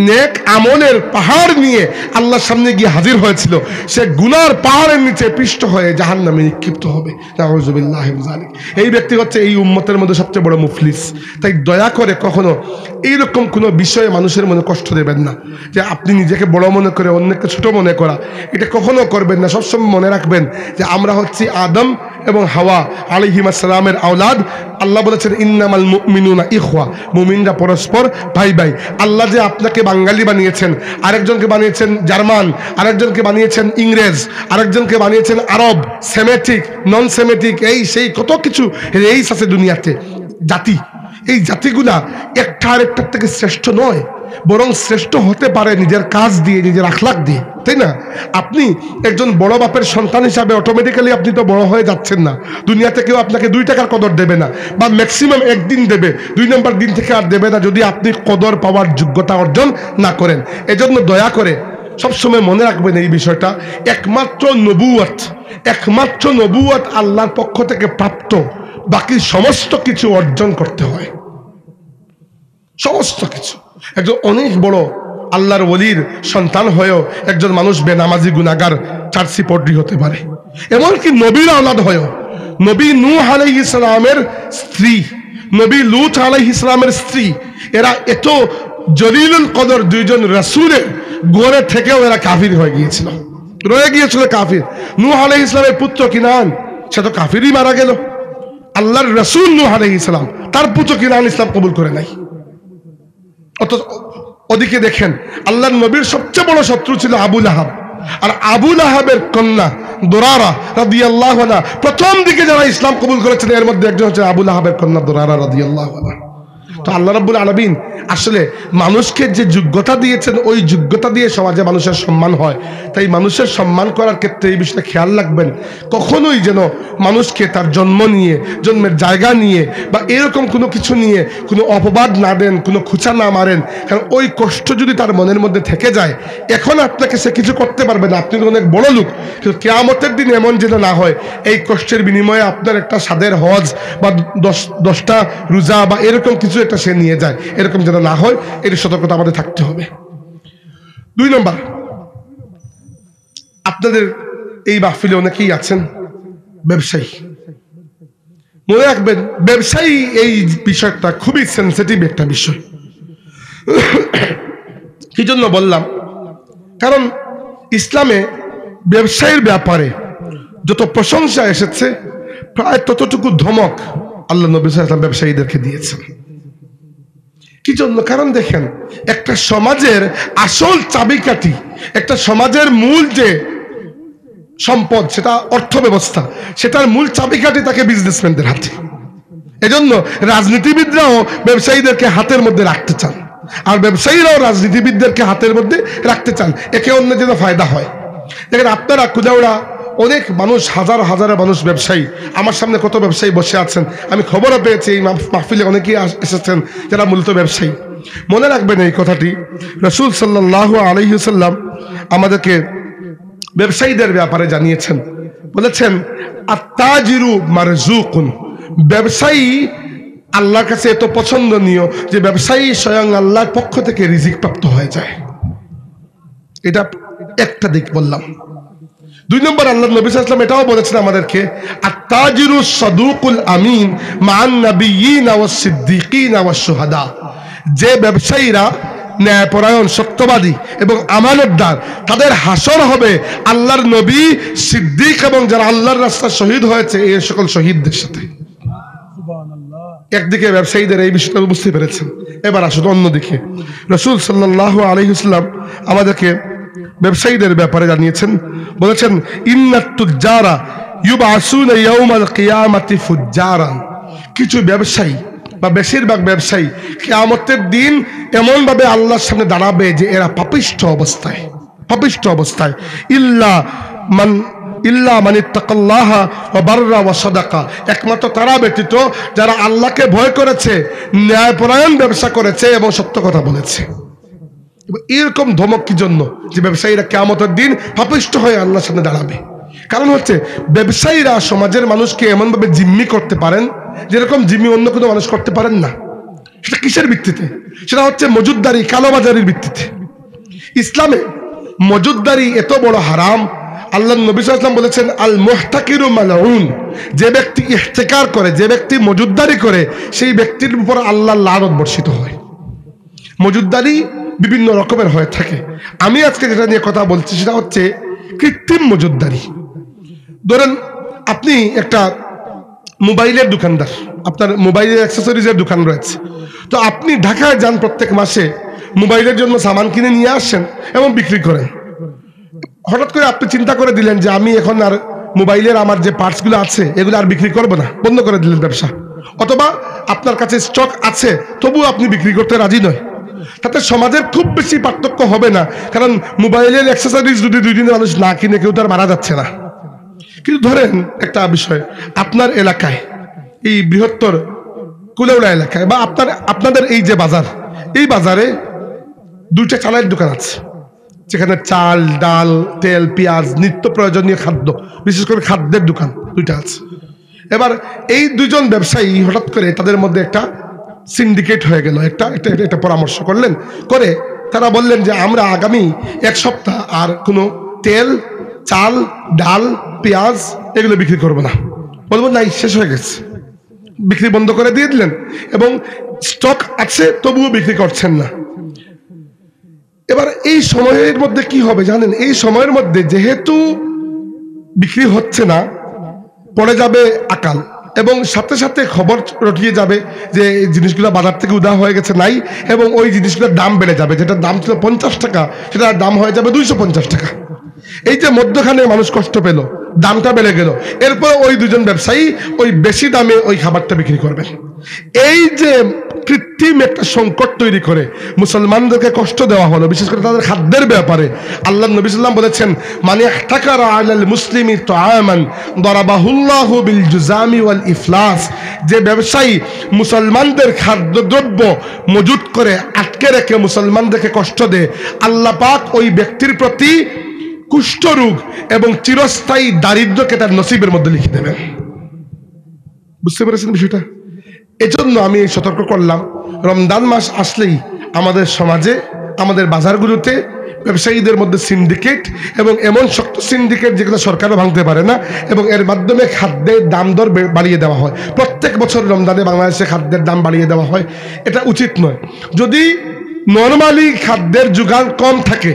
নেক আমলের পাহাড় নিয়ে আল্লাহর সামনে গিয়ে হাজির হয়েছিল, সে গুনার পাহাড়ের নিচে পিষ্ট হয়ে জাহান্নামে নিক্ষিপ্ত হবে। নাউযুবিল্লাহি মিন যালিক। এই ব্যক্তি হচ্ছে এই উম্মতের মধ্যে সবচেয়ে বড় মুফলিস। তাই দয়া করে কখনো এইরকম কোনো বিষয়ে মানুষের মনে কষ্ট দেবেন না, যে আপনি নিজেকে বড় মনে করে অন্যকে ছোট মনে করা, এটা কখনো করবেন না। সবসময় মনে রাখবেন যে আমরা হচ্ছি আদম এবং হাওয়া আলাইহিস সালামের আওলাদ। আল্লাহ বলেছেন ইন্নামাল মুমিনুনা ইখওয়া, মুমিনরা পরস্পর ভাই ভাই। আল্লাহ যে আপনাকে বাঙালি বানিয়েছেন, আরেকজনকে বানিয়েছেন জার্মান, আরেকজনকে বানিয়েছেন ইংরেজ, আরেকজনকে বানিয়েছেন আরব, সেমেটিক, নন সেমেটিক, এই সেই কত কিছু রেইস আছে দুনিয়াতে, জাতি। এই জাতিগুলা একটা আরেকটার থেকে শ্রেষ্ঠ নয়, বরং শ্রেষ্ঠ হতে পারে নিজের কাজ দিয়ে, নিজের আখলাক দিয়ে, তাই না? আপনি একজন বড় বাপের সন্তান হিসাবে অটোমেটিক্যালি আপনি তো বড় হয়ে যাচ্ছেন না। দুনিয়াতে কেউ আপনাকে 2 টাকার কদর দেবে না, বা ম্যাক্সিমাম 1 দিন দেবে, 2 নম্বর দিন থেকে আর দেবে না যদি আপনি কদর পাওয়ার যোগ্যতা অর্জন না করেন। এজন্য দয়া করে সবসময় মনে রাখবেন এই বিষয়টা, একমাত্র নবুয়ত আল্লাহর পক্ষ থেকে প্রাপ্ত, বাকি সমস্ত কিছু অর্জন করতে হয়, সমস্ত কিছু। একজন অনেক বড় আল্লাহর ওলির সন্তান হয়েও একজন মানুষ বেনামাজি গুনাহগার চার্চি পডরি হতে পারে। এমনকি নবীর আওলাদ হয়েও, নবী নূহ আলাইহিস সালামের স্ত্রী, নবী লূত আলাইহিস সালামের স্ত্রী, এরা এত জলিলুল কদর 2 জন রাসূলের গড়ে থেকেও এরা কাফির হয়ে গিয়েছিল, রয়ে গিয়েছিল কাফির। নূহ আলাইহিস সালামের পুত্র কিনান, সে তো কাফিরই মারা গেল। আল্লাহর রাসূল নূহ আলাইহিস সালাম, তার পুত্র কিনান ইসলাম কবুল করে নাই। ওদিকে দেখেন আল্লাহর নবীর সবচেয়ে বড় শত্রু ছিল আবু লাহাব, আর আবু লাহাবের কন্যা দুরারা রাদিয়াল্লাহু আনহা প্রথম দিকে যারা ইসলাম কবুল করেছেন এর মধ্যে একজন হচ্ছে আবু লাহাবের কন্যা দুরারা রাদিয়াল্লাহু আনহা। তো আল্লাহ রাব্বুল আলামিন আসলে মানুষকে যে যোগ্যতা দিয়েছেন ওই যোগ্যতা দিয়ে সমাজে মানুষের সম্মান হয়। তাই মানুষের সম্মান করার ক্ষেত্রে এই বিষয়টা খেয়াল রাখবেন, কখনোই যেন মানুষকে তার জন্ম নিয়ে, জন্মের জায়গা নিয়ে বা এরকম কোনো কিছু নিয়ে কোনো অপবাদ না দেন, কোনো খুঁচা না মারেন। কারণ ওই কষ্ট যদি তার মনের মধ্যে থেকে যায়, এখন আপনাকে সে কিছু করতে পারবে না, আপনি তো অনেক বড় লোক, কিন্তু কিয়ামতের দিন এমন যেন না হয় এই কষ্টের বিনিময়ে আপনার একটা সাদের হজ বা 10টা রোজা বা এরকম কিছু একটা সে নিয়ে যায়, এরকম যেন না হয়, এর সতর্কতা আমাদের থাকতে হবে। 2 নম্বর, আপনাদের এই মাহফিলে অনেকেই আছেন ব্যবসায়ী। মনে রাখবেন ব্যবসায়ী এই বিষয়টা খুবই সেন্সিটিভ একটা বিষয়। কি জন্য বললাম? কারণ ইসলামে ব্যবসায়ীর ব্যাপারে যত প্রশংসা এসেছে প্রায় ততটুকু ধমক আল্লাহ নবী সাল্লাল্লাহু আলাইহি ওয়াসাল্লাম ব্যবসায়ীদেরকে দিয়েছেন। কি জন্য? কারণ দেখেন, একটা সমাজের আসল চাবিকাঠি, একটা সমাজের মূল যে সম্পদ, সেটা অর্থ ব্যবস্থা, সেটার মূল চাবিকাঠি থাকে বিজনেসম্যানদের হাতে। এজন্য রাজনীতিবিদরাও ব্যবসায়ীদেরকে হাতের মধ্যে রাখতে চান, আর ব্যবসায়ীরাও রাজনীতিবিদদেরকে হাতের মধ্যে রাখতে চান, একে অন্যের যেন ফায়দা হয়। দেখেন, আপনারা কুজাউড়া অনেক মানুষ, হাজার হাজার মানুষ ব্যবসায়ী, আমার সামনে কত ব্যবসায়ী বসে আছেন, আমি খবরও পেয়েছি এই মাহফিলে অনেকেই এসেছেন যারা মূলত ব্যবসায়ী। মনে রাখবেন এই কথাটি, রাসূল সাল্লাল্লাহু আলাইহি ওয়াসাল্লাম আমাদেরকে ব্যবসায়ীদের ব্যাপারে জানিয়েছেন, বলেছেন আত্তাজিরু মারজুকুন, ব্যবসায়ী আল্লাহর কাছে এত পছন্দনীয় যে ব্যবসায়ী স্বয়ং আল্লাহর পক্ষ থেকে রিজিক প্রাপ্ত হয়ে যায়। এটা একটা দিক বললাম। 2 নম্বর, আল্লাহ নবী সাল্লাল্লাহু আলাইহি ওয়াসাল্লাম এটাও বলেছেন আমাদেরকে, আত্তাজিরু সাদুকুল আমিন মান নাবিয়িনা ওয়াস সিদ্দিকিনা ওয়াস শুহাদা, যে ব্যবসায়ীরা ন্যায়পরায়ণ, সত্যবাদী এবং আমানতদার, তাদের হাসর হবে আল্লাহর নবী, সিদ্দিক এবং যারা আল্লাহর রাস্তায় শহীদ হয়েছে এই সকল শহীদদের সাথে। একদিকে ব্যবসায়ীদের এই বিষয়টা বুঝতে পেরেছেন, এবার আসুন অন্যদিকে। রাসূল সাল্লাল্লাহু আলাইহি ওয়াসাল্লাম আমাদেরকে ব্যবসায়ীদের ব্যাপারে জানিয়েছেন, বলেছেন ইন্নাত তুজ্জারা ইউবআসুনা ইয়াউমাল কিয়ামাতি ফুজ্জারান, কিছু ব্যবসায়ী বা বেশিরভাগ ব্যবসায়ী কিয়ামতের দিন এমন ভাবে আল্লাহর সামনে দাঁড়াবে যে এরা পাপিষ্ঠ অবস্থায়। ইল্লা মান ইত্তাকাল্লাহা ওয়া বাররা ওয়া সাদাকা, একমাত্র তারা ব্যতীত যারা আল্লাহকে ভয় করেছে, ন্যায়পরায়ণ ব্যবসা করেছে এবং সত্য কথা বলেছে। এরকম ধমক কি জন্য? যে ব্যবসায়ীরা কিয়ামতের দিন পাপিষ্ঠ হয়ে আল্লাহর সামনে দাঁড়াবে। কারণ হচ্ছে ব্যবসায়ীরা সমাজের মানুষকে এমন ভাবে জিম্মি করতে পারেন যেরকম জিম্মি অন্য কোনো মানুষ করতে পারেন না। সেটা কিসের ভিত্তিতে? সেটা হচ্ছে মজুদদারি, কালোবাজারির ভিত্তিতে। ইসলামে মজুদদারি এত বড় হারাম, আল্লাহ নবী সাল্লাল্লাহু আলাইহি ওয়াসাল্লাম বলেছেন আল মুহতাকিরু মালউন, যে ব্যক্তি ইহতিকার করে, যে ব্যক্তি মজুদদারি করে, সেই ব্যক্তির উপর আল্লাহর লানত বর্ষিত হয়। মজুদদারি বিভিন্ন রকমের হয়ে থাকে। আমি আজকে যেটা নিয়ে কথা বলছি সেটা হচ্ছে কৃত্রিম মজুদদারি। ধরেন আপনি একটা মোবাইলের দোকানদার, আপনার মোবাইলের অ্যাক্সেসরিজের দোকান রয়েছে, তো আপনি ঢাকায় যান, প্রত্যেক মাসে মোবাইলের জন্য সামান কিনে নিয়ে আসেন এবং বিক্রি করেন। হঠাৎ করে আপনি চিন্তা করে দিলেন যে আমি এখন আর মোবাইলের আমার যে পার্টসগুলো আছে এগুলো আর বিক্রি করবো না, বন্ধ করে দিলেন ব্যবসা। অথবা আপনার কাছে স্টক আছে তবুও আপনি বিক্রি করতে রাজি নয়। তাতে সমাজের খুব বেশি পার্থক্য হবে না, কারণ মোবাইলের অ্যাক্সেসরিজ যদি 2 দিনে মানুষ না কিনে কেউ তার মারা যাচ্ছে না। কিন্তু ধরেন একটা বিষয়, আপনার এলাকায়, এই বৃহত্তর কুলাউড়া এলাকায় বা আপনাদের এই যে বাজার, এই বাজারে 2টা চালের দোকান আছে, যেখানে চাল, ডাল, তেল, পেঁয়াজ, নিত্য প্রয়োজনীয় খাদ্য, বিশেষ করে খাদ্যের দোকান 2টা আছে। এবার এই 2 জন ব্যবসায়ী হঠাৎ করে তাদের মধ্যে একটা সিন্ডিকেট হয়ে গেল, একটা পরামর্শ করলেন, করে তারা বললেন যে আমরা আগামী 1 সপ্তাহ আর কোনো তেল, চাল, ডাল, পেঁয়াজ এগুলো বিক্রি করবো না। বলবো নাই, শেষ হয়ে গেছে, বিক্রি বন্ধ করে দিয়ে দিলেন এবং স্টক আছে তবুও বিক্রি করছেন না। এবার এই সময়ের মধ্যে কি হবে জানেন? এই সময়ের মধ্যে যেহেতু বিক্রি হচ্ছে না, পড়ে যাবে আকাল এবং সাথে সাথে খবর রটিয়ে যাবে যে এই জিনিসগুলো বাজার থেকে উধাও হয়ে গেছে, নাই, এবং ওই জিনিসগুলোর দাম বেড়ে যাবে। যেটার দাম ছিল 50 টাকা সেটার দাম হয়ে যাবে 250 টাকা। এই যে মধ্যখানে মানুষ কষ্ট পেল, দামটা বেড়ে গেল, এরপর ওই 2 জন ব্যবসায়ী ওই বেশি দামে ওই খাবারটা বিক্রি করবেন। এই যে কৃত্রিম একটা সংকট তৈরি করে মুসলমানদেরকে কষ্ট দেওয়া হলো, বিশেষ করে তাদের খাদ্যের ব্যাপারে। আল্লাহ নবী সাল্লাল্লাহু আলাইহি ওয়াসাল্লাম বলেছেন, মান ইহতাকারা আলাল মুসলিমি তুআমান দারাবাহুল্লাহু বিল জুজামি ওয়াল ইফলাস, যে ব্যবসায়ী মুসলমানদের খাদ্যদ্রব্য মজুত করে আটকে রেখে মুসলমানদেরকে কষ্ট দেয়, আল্লাহ পাক ওই ব্যক্তির প্রতি কুষ্ঠরোগ এবং চিরস্থায়ী দারিদ্র্যকে তার নসিবের মধ্যে লিখে দেবেন। বুঝতে পেরেছেন বিষয়টা? এজন্য আমি সতর্ক করলাম, রমজান মাস আসলেই আমাদের সমাজে, আমাদের বাজারগুলোতে ব্যবসায়ীদের মধ্যে সিন্ডিকেট, এবং এমন শক্ত সিন্ডিকেট যেগুলো সরকারও ভাঙতে পারে না, এবং এর মাধ্যমে খাদ্যের দাম দর বাড়িয়ে দেওয়া হয়। প্রত্যেক বছর রমজানে বাংলাদেশে খাদ্যের দাম বাড়িয়ে দেওয়া হয়, এটা উচিত নয়। যদি নর্মালি খাদ্যের যোগান কম থাকে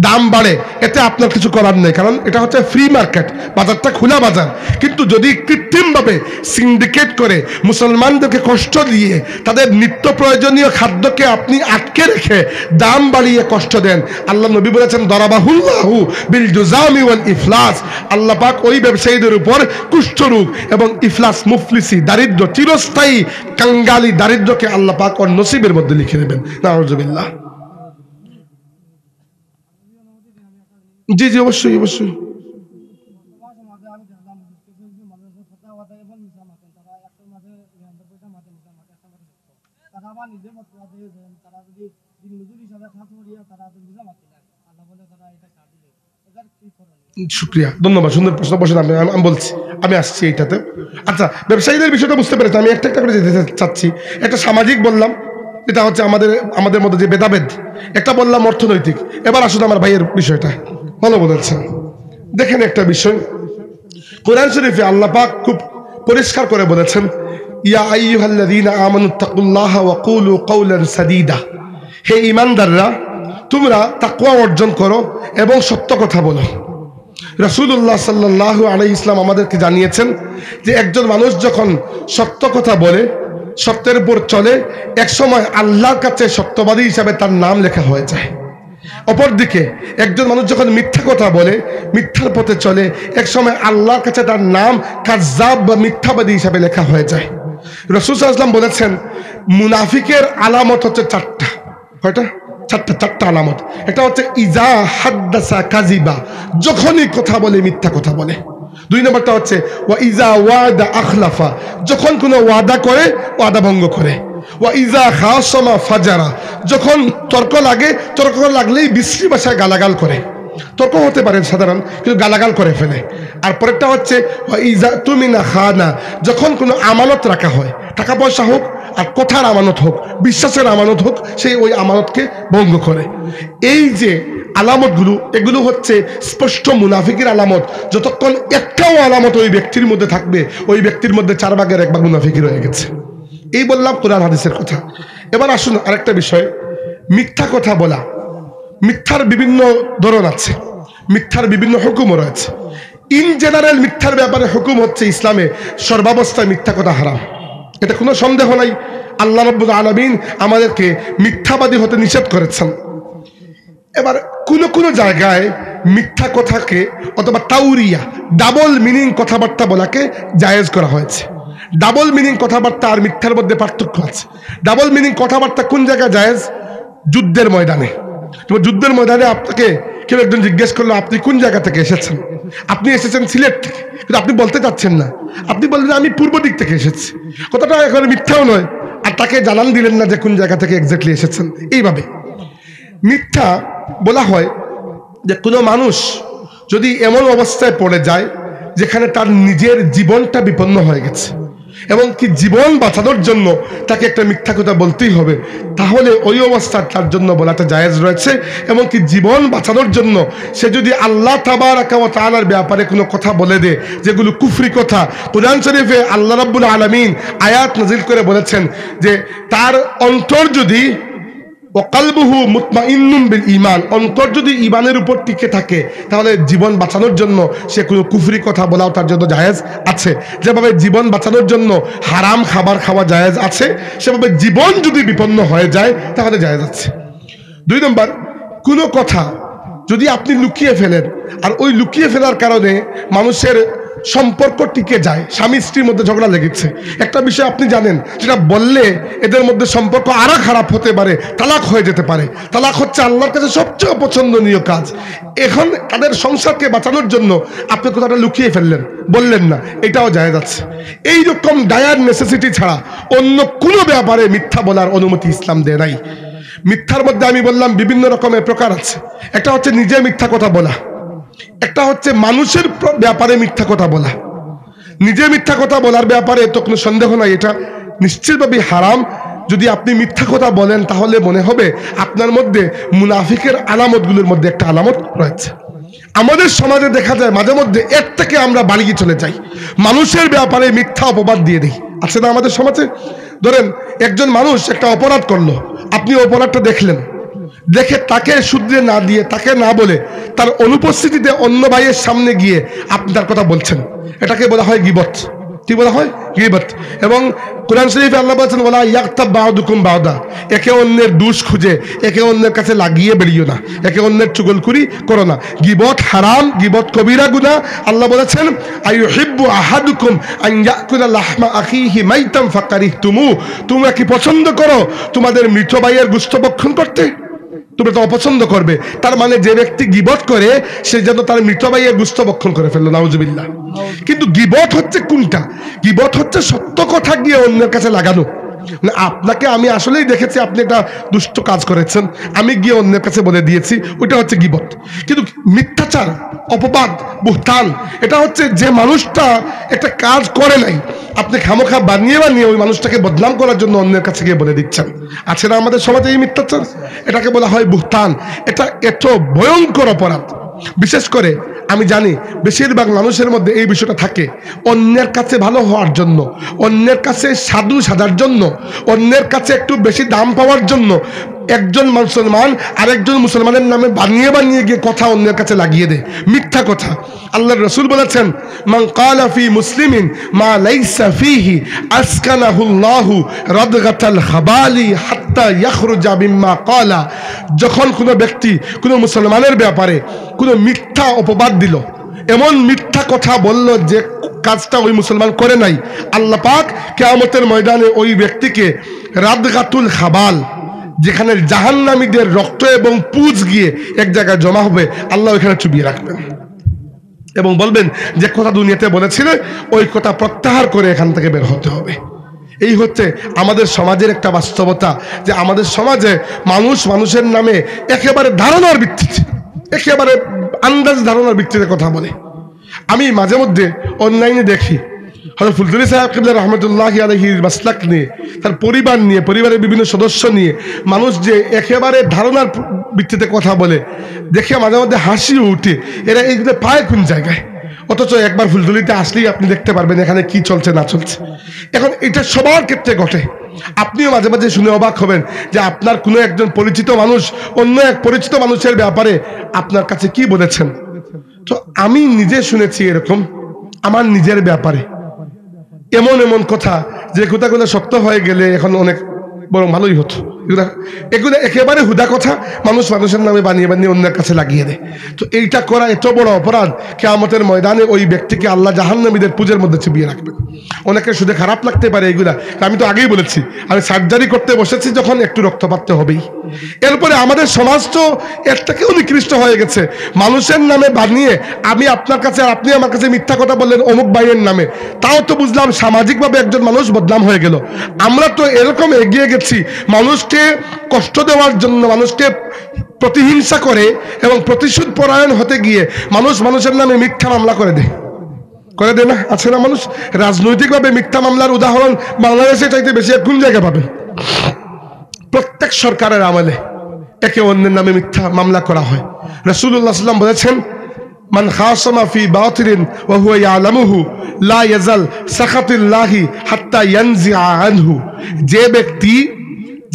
দাম বাড়ে, এতে আপনার কিছু করার নেই, কারণ এটা হচ্ছে ফ্রি মার্কেট, বাজারটা খোলা বাজার। কিন্তু যদি কৃত্রিমভাবে সিন্ডিকেট করে মুসলমানদেরকে কষ্ট দিয়ে তাদের নিত্য প্রয়োজনীয় খাদ্যকে আপনি আটকে রেখে দাম বাড়িয়ে কষ্ট দেন, আল্লাহ নবী বলেছেন দরাবাহুল্লাহু বিল জুজামি ওয়াল ইফলাস, আল্লাহ পাক ওই ব্যবসায়ীদের উপর কুষ্ঠরোগ এবং ইফলাস, মুফলিসি, দারিদ্র, চিরস্থায়ী কাঙ্গালি দারিদ্রকে আল্লাহ পাক ওর নসিবের মধ্যে লিখে দেবেন। নাউজুবিল্লাহ। জি জি, অবশ্যই অবশ্যই। শুক্রিয়া, ধন্যবাদ, সুন্দর প্রশ্ন বসেন। আমি বলছি, আমি আসছি এইটাতে। আচ্ছা, ব্যবসায়ীদের বিষয়টা বুঝতে পেরেছি, আমি একটা একটা করে যেতে চাচ্ছি। একটা সামাজিক বললাম, এটা হচ্ছে আমাদের মধ্যে যে ভেদাভেদ, একটা বললাম অর্থনৈতিক। এবার আসুন আমার ভাইয়ের বিষয়টা, ভালো বলেছেন। দেখেন একটা বিষয়, কোরআন শরীফে আল্লাহ পাক খুব পরিষ্কার করে বলেছেন, ইয়া আইয়ুহাল্লাযীনা আমানুত্তাকুল্লাহা ওয়া কুলু কাওলান সাদীদা, হে ঈমানদাররা তোমরা তাকওয়া অর্জন করো এবং সত্য কথা বলো। রাসূলুল্লাহ সাল্লাল্লাহু আলাইহি ইসলাম আমাদেরকে জানিয়েছেন যে একজন মানুষ যখন সত্য কথা বলে, সত্যের উপর চলে, এক সময় আল্লাহর কাছে সত্যবাদী হিসাবে তার নাম লেখা হয়ে যায়। অপরদিকে একজন মানুষ যখন মিথ্যা কথা বলে, মিথ্যার পথে চলে, এক সময় আল্লাহর কাছে তার নাম কাযযাব বা মিথ্যাবাদী হিসাবে লেখা হয়ে যায়। রাসূল সাল্লাল্লাহু আলাইহি ওয়াসাল্লাম বলেছেন মুনাফিকের আলামত হচ্ছে চারটা। কয়টা? চারটা আলামত। একটা হচ্ছে ইজা হাদ্দাসা কাযিবা, যখনই কথা বলে মিথ্যা কথা বলে। দুই নম্বরটা হচ্ছে ওয়া ইজা ওয়াদা আখলাফা, যখন কোনো ওয়াদা করে ওয়াদা ভঙ্গ করে। ওয়া ইজা খাসামা ফাজারা, যখন তর্ক লাগলেই বিশ্রী ভাষায় গালাগাল করে। তর্ক হতে পারে সাধারণ, কিন্তু গালাগাল করে ফেলে। আর পরেরটা হচ্ছে ওয়া ইজা তুমিনা খানা, যখন কোনো আমানত রাখা হয়, টাকা পয়সা হোক আর কথার আমানত হোক, বিশ্বাসের আমানত হোক, সেই ওই আমানতকে ভঙ্গ করে। এই যে আলামতগুলো, এগুলো হচ্ছে স্পষ্ট মুনাফিকের আলামত। যতক্ষণ একটাও আলামত ওই ব্যক্তির মধ্যে থাকবে, ওই ব্যক্তির মধ্যে 4 ভাগের 1 ভাগ মুনাফিকি রয়ে গেছে। এই বললাম কোরআন হাদিসের কথা। এবার আসুন আরেকটা বিষয়, মিথ্যা কথা বলা। মিথ্যার বিভিন্ন ধরন আছে, মিথ্যার বিভিন্ন হুকুমও রয়েছে। ইন জেনারেল মিথ্যার ব্যাপারে হুকুম হচ্ছে ইসলামে সর্বাবস্থায় মিথ্যা কথা হারাম, এটা কোনো সন্দেহ নাই। আল্লাহ রাব্বুল আলামিন আমাদেরকে মিথ্যাবাদী হতে নিষেধ করেছেন। এবার কোনো জায়গায় মিথ্যা কথাকে অথবা তাউরিয়া, ডাবল মিনিং কথাবার্তা বলাকে জায়েজ করা হয়েছে। ডাবল মিনিং কথাবার্তা আর মিথ্যার মধ্যে পার্থক্য আছে। ডাবল মিনিং কথাবার্তা কোন জায়গায় জায়েজ? যুদ্ধের ময়দানে। যুদ্ধের ময়দানে আপনাকে কেউ একজন জিজ্ঞেস করলো আপনি কোন জায়গা থেকে এসেছেন, আপনি এসেছেন সিলেট থেকে, কিন্তু আপনি বলতে চাচ্ছেন না, আপনি বললেন আমি পূর্ব দিক থেকে এসেছি। কথাটা এখন মিথ্যাও নয়, আর তাকে জানান দিলেন না যে কোন জায়গা থেকে এক্স্যাক্টলি এসেছেন। এইভাবে মিথ্যা বলা হয় যে কোনো মানুষ যদি এমন অবস্থায় পড়ে যায় যেখানে তার নিজের জীবনটা বিপন্ন হয়ে গেছে এবং কি জীবন বাঁচানোর জন্য তাকে একটা মিথ্যা কথা বলতেই হবে, তাহলে ওই অবস্থা তার জন্য বলাটা জায়েজ রয়েছে। এবং কি জীবন বাঁচানোর জন্য সে যদি আল্লাহ তাবারাকা ওয়া তাআলার ব্যাপারে কোনো কথা বলে দেয় যেগুলো কুফরি কথা, কুরআন শরীফে আল্লাহ রাব্বুল আলামিন আয়াত নাযিল করে বলেছেন যে তার অন্তর যদি ওয়াকালবুহু মুতমাইন্নুন বিল ঈমান, অন্তর যদি ঈমানের উপর টিকে থাকে তাহলে জীবন বাঁচানোর জন্য সে কোনো কুফরি কথা বলাও তার জন্য জায়েজ আছে। যেভাবে জীবন বাঁচানোর জন্য হারাম খাবার খাওয়া জায়েজ আছে, সেভাবে জীবন যদি বিপন্ন হয়ে যায় তাহলে জায়েজ আছে। 2 নম্বর, কোনো কথা যদি আপনি লুকিয়ে ফেলেন আর ওই লুকিয়ে ফেলার কারণে মানুষের সম্পর্ক টিকে যায়, স্বামী স্ত্রীর মধ্যে ঝগড়া লেগেছে, একটা বিষয় আপনি জানেন যেটা বললে এদের মধ্যে সম্পর্ক আরো খারাপ হতে পারে, তালাক হয়ে যেতে পারে। তালাক হচ্ছে আল্লাহর কাছে সবচেয়ে অপছন্দনীয় কাজ। এখন তাদের সংসারকে বাঁচানোর জন্য আপনি কথাটা লুকিয়ে ফেললেন, বললেন না, এটাও জায়েজ আছে। এইরকম ডায়ার নেসেসিটি ছাড়া অন্য কোনো ব্যাপারে মিথ্যা বলার অনুমতি ইসলাম দেয় নাই। মিথ্যার মধ্যে আমি বললাম বিভিন্ন রকমের প্রকার আছে। একটা হচ্ছে নিজে মিথ্যা কথা বলা, একটা হচ্ছে মানুষের ব্যাপারে মিথ্যা কথা বলা। নিজে মিথ্যা কথা বলার ব্যাপারে তো কোনো সন্দেহ নাই, এটা নিশ্চিতভাবে হারাম। যদি আপনি মিথ্যা কথা বলেন তাহলে মনে হবে আপনার মধ্যে মুনাফিকের আলামতগুলোর মধ্যে একটা আলামত রয়েছে। আমাদের সমাজে দেখা যায় মাঝে মধ্যে এর থেকে আমরা বাড়িয়ে চলে যাই, মানুষের ব্যাপারে মিথ্যা অপবাদ দিয়ে দিই। আছে না আমাদের সমাজে? ধরেন একজন মানুষ একটা অপরাধ করলো, আপনি অপরাধটা দেখলেন, দেখে তাকে শুধরে না দিয়ে, তাকে না বলে তার অনুপস্থিতিতে অন্য ভাইয়ের সামনে গিয়ে আপনার কথা বলছেন, এটাকে বলা হয় গীবত। কি বলা হয়? গীবত। এবং কোরআন শরীফে আল্লাহ বলেছেন ওয়ালা ইয়াগতাব বা'দুকুম বা'দা, একে অন্যের দোষ খুঁজে একে অন্যের কাছে লাগিয়ে বেরিও না, একে অন্যের চুগলখুরি করো না। গীবত হারাম, গীবত কবিরা গুনাহ। আল্লাহ বলেছেন আইয়ুহিব্বু আহাদুকুম আন ইয়াকুলা লাহমা আখিহি মাইতাম ফাকারিহতুমু, তোমরা কি পছন্দ করো তোমাদের মৃত ভাইয়ের গোশত ভক্ষণ করতে? তোমরা তো অপছন্দ করবে। তার মানে যে ব্যক্তি গীবত করে সে যেন তার মৃত ভাইয়ের গোশত ভক্ষণ করে ফেললো, নাউজুবিল্লাহ। কিন্তু গীবত হচ্ছে কোনটা? গীবত হচ্ছে সত্য কথা গিয়ে অন্যের কাছে লাগানো। আপনাকে আমি আসলেই দেখেছি আপনি একটা দুষ্ট কাজ করেছেন, আমি গিয়ে অন্যের কাছে বলে দিয়েছি, ওইটা হচ্ছে গীবত। কিন্তু মিথ্যাচার, অপবাদ, বুহতান, এটা হচ্ছে যে মানুষটা একটা কাজ করে নাই, আপনি খামোখা বানিয়ে বানিয়ে ওই মানুষটাকে বদনাম করার জন্য অন্যের কাছে গিয়ে বলে দিচ্ছেন। আছে না আমাদের সমাজে এই মিথ্যাচার? এটাকে বলা হয় বুহতান। এটা এত ভয়ঙ্কর অপরাধ। বিশেষ করে আমি জানি বেশিরভাগ মানুষের মধ্যে এই বিষয়টা থাকে, অন্যের কাছে ভালো হওয়ার জন্য, অন্যের কাছে সাধু সাজার জন্য, অন্যের কাছে একটু বেশি দাম পাওয়ার জন্য একজন মুসলমান আরেকজন মুসলমানের নামে বানিয়ে বানিয়ে গিয়ে কথা অন্যের কাছে লাগিয়ে দেয়, মিথ্যা কথা। আল্লাহর রাসূল বলেছেন মান ক্বালা ফি মুসলিমিন মা লাইসা ফিহি আসকানাহুল্লাহু রাদগাতাল খাবালি হাত্তা ইয়াখরুজা বিম্মা ক্বালা। যখন কোনো ব্যক্তি কোনো মুসলমানের ব্যাপারে কোনো মিথ্যা অপবাদ দিল, এমন মিথ্যা কথা বলল যে কাজটা ওই মুসলমান করে নাই, আল্লাহ পাক কিয়ামতের ময়দানে ওই ব্যক্তিকে রাদগাতুল খাবাল, যেখানে জাহান্নামীদের রক্ত এবং পুঁজ গিয়ে এক জায়গায় জমা হবে, আল্লাহ ওইখানে চুবিয়ে রাখবেন এবং বলবেন যে কথা দুনিয়াতে বলেছিলে ওই কথা প্রত্যাহার করে এখান থেকে বের হতে হবে। এই হচ্ছে আমাদের সমাজের একটা বাস্তবতা, যে আমাদের সমাজে মানুষ মানুষের নামে একেবারে ধারণার ভিত্তিতে, একেবারে আন্দাজ ধারণার ভিত্তিতে কথা বলে। আমি মাঝে মধ্যে অনলাইনে দেখি হযরত ফুলতুলি সাহেব কিবলা রাহমাতুল্লাহি আলাইহির মাসলাক নিয়ে, তার পরিবার নিয়ে, পরিবারের বিভিন্ন সদস্য নিয়ে মানুষ যে একেবারে ধারণার ভিত্তিতে কথা বলে, দেখে মাঝে মধ্যে হাসিও উঠে। এরা এইগুলো পায় কোন জায়গায়? অথচ একবার ফুলতুলিতে আসলেই আপনি দেখতে পারবেন এখানে কি চলছে না চলছে। এখন এটা সবার ক্ষেত্রে ঘটে। আপনিও মাঝে মাঝে শুনে অবাক হবেন যে আপনার কোনো একজন পরিচিত মানুষ অন্য এক পরিচিত মানুষের ব্যাপারে আপনার কাছে কি বলেছেন। তো আমি নিজে শুনেছি এরকম আমার নিজের ব্যাপারে এমন এমন কথা, যে কথাগুলো সত্য হয়ে গেলে এখন অনেক বরং ভালোই হতো। এগুলো একেবারে হুদা কথা মানুষ মানুষের নামে বানিয়ে বানিয়ে অন্যের কাছে লাগিয়ে দেয়। তো এইটা করা এত বড় অপরাধ, কিয়ামতের ময়দানে ওই ব্যক্তিকে আল্লাহ জাহান্নামীদের পূজের মধ্যে চিবিয়ে রাখবেন। অনেকের শুধু খারাপ লাগতে পারে এইগুলা, আমি তো আগেই বলেছি আমি সার্জারি করতে বসেছি যখন একটু রক্তপাত তো হবেই। এরপরে আমাদের সমাজ তো এর থেকেও নিকৃষ্ট হয়ে গেছে, মানুষের নামে বানিয়ে আমি আপনার কাছে আর আপনি আমার কাছে মিথ্যা কথা বললেন অমুক ভাইয়ের নামে, তাও তো বুঝলাম সামাজিকভাবে একজন মানুষ বদনাম হয়ে গেল। আমরা তো এরকম এগিয়ে গেছি মানুষকে কষ্ট দেওয়ার জন্য, মানুষকে প্রতিহিংসা করে এবং প্রতিশোধ পরায়ণ হতে গিয়ে মানুষ মানুষের নামে মিথ্যা মামলা করে দেয় না? আছে না মানুষ? রাজনৈতিকভাবে মিথ্যা মামলার উদাহরণ বাংলাদেশে চাইতে বেশি কোন জায়গায় পাবেন? প্রত্যেক সরকারের আমলে একে অন্যের নামে মিথ্যা মামলা করা হয়। রাসূলুল্লাহ সাল্লাল্লাহু আলাইহি ওয়াসাল্লাম বলেছেন মান খাসামা ফি বাতিলিন ওয়া হুয়া ইয়ালামুহু লা ইয়াজাল সাখাতুল্লাহি হাত্তা ইয়ানজিআ আনহু। যে ব্যক্তি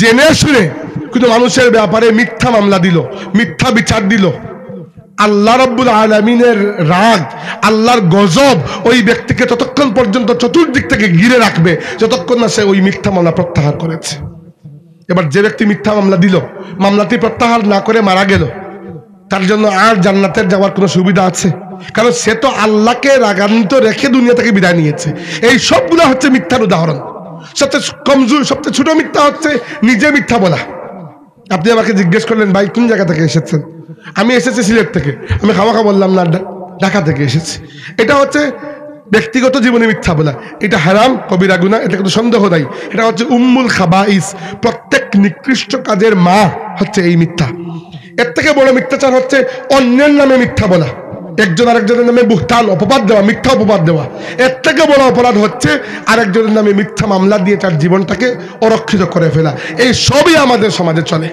জেনে শুনে কিন্তু মানুষের ব্যাপারে মিথ্যা মামলা দিল, মিথ্যা বিচার দিল, আল্লাহ রাব্বুল আলামিনের রাগ, আল্লাহর গজব ওই ব্যক্তিকে ততক্ষণ পর্যন্ত চতুর্দিক থেকে ঘিরে রাখবে যতক্ষণ না সে ওই মিথ্যা মামলা প্রত্যাহার করেছে। এবার যে ব্যক্তি মিথ্যা মামলা দিল, মামলাটি প্রত্যাহার না করে মারা গেল, তার জন্য আর জান্নাতের যাওয়ার কোনো সুবিধা আছে? কারণ সে তো আল্লাহকে রাগান্বিত রেখে দুনিয়া থেকে বিদায় নিয়েছে। এই সবগুলো হচ্ছে মিথ্যার উদাহরণ। সবচেয়ে কমজোর, সবচেয়ে ছোট মিথ্যা হচ্ছে নিজে মিথ্যা বলা। আপনি আমাকে জিজ্ঞেস করলেন ভাই কোন জায়গা থেকে এসেছেন, আমি এসেছি সিলেট থেকে, আমি খাওয়া বললাম না ঢাকা থেকে এসেছি। এটা হচ্ছে ব্যক্তিগত জীবনে মিথ্যা বলা, এটা হারাম, কবিরা গুনাহ, এটা কোনো সন্দেহ নাই। এটা হচ্ছে উম্মুল খাবাইস, প্রত্যেক নিকৃষ্ট কাজের মা হচ্ছে এই মিথ্যা। এর থেকে বড় মিথ্যাচার হচ্ছে অন্যের নামে মিথ্যা বলা, একজন আরেকজনের নামে বুহতান অপবাদ দেওয়া, মিথ্যা অপবাদ দেওয়া। এর থেকে বড় অপরাধ হচ্ছে আরেকজনের নামে মিথ্যা মামলা দিয়ে তার জীবনটাকে অরক্ষিত করে ফেলা। এই সবই আমাদের সমাজে চলে।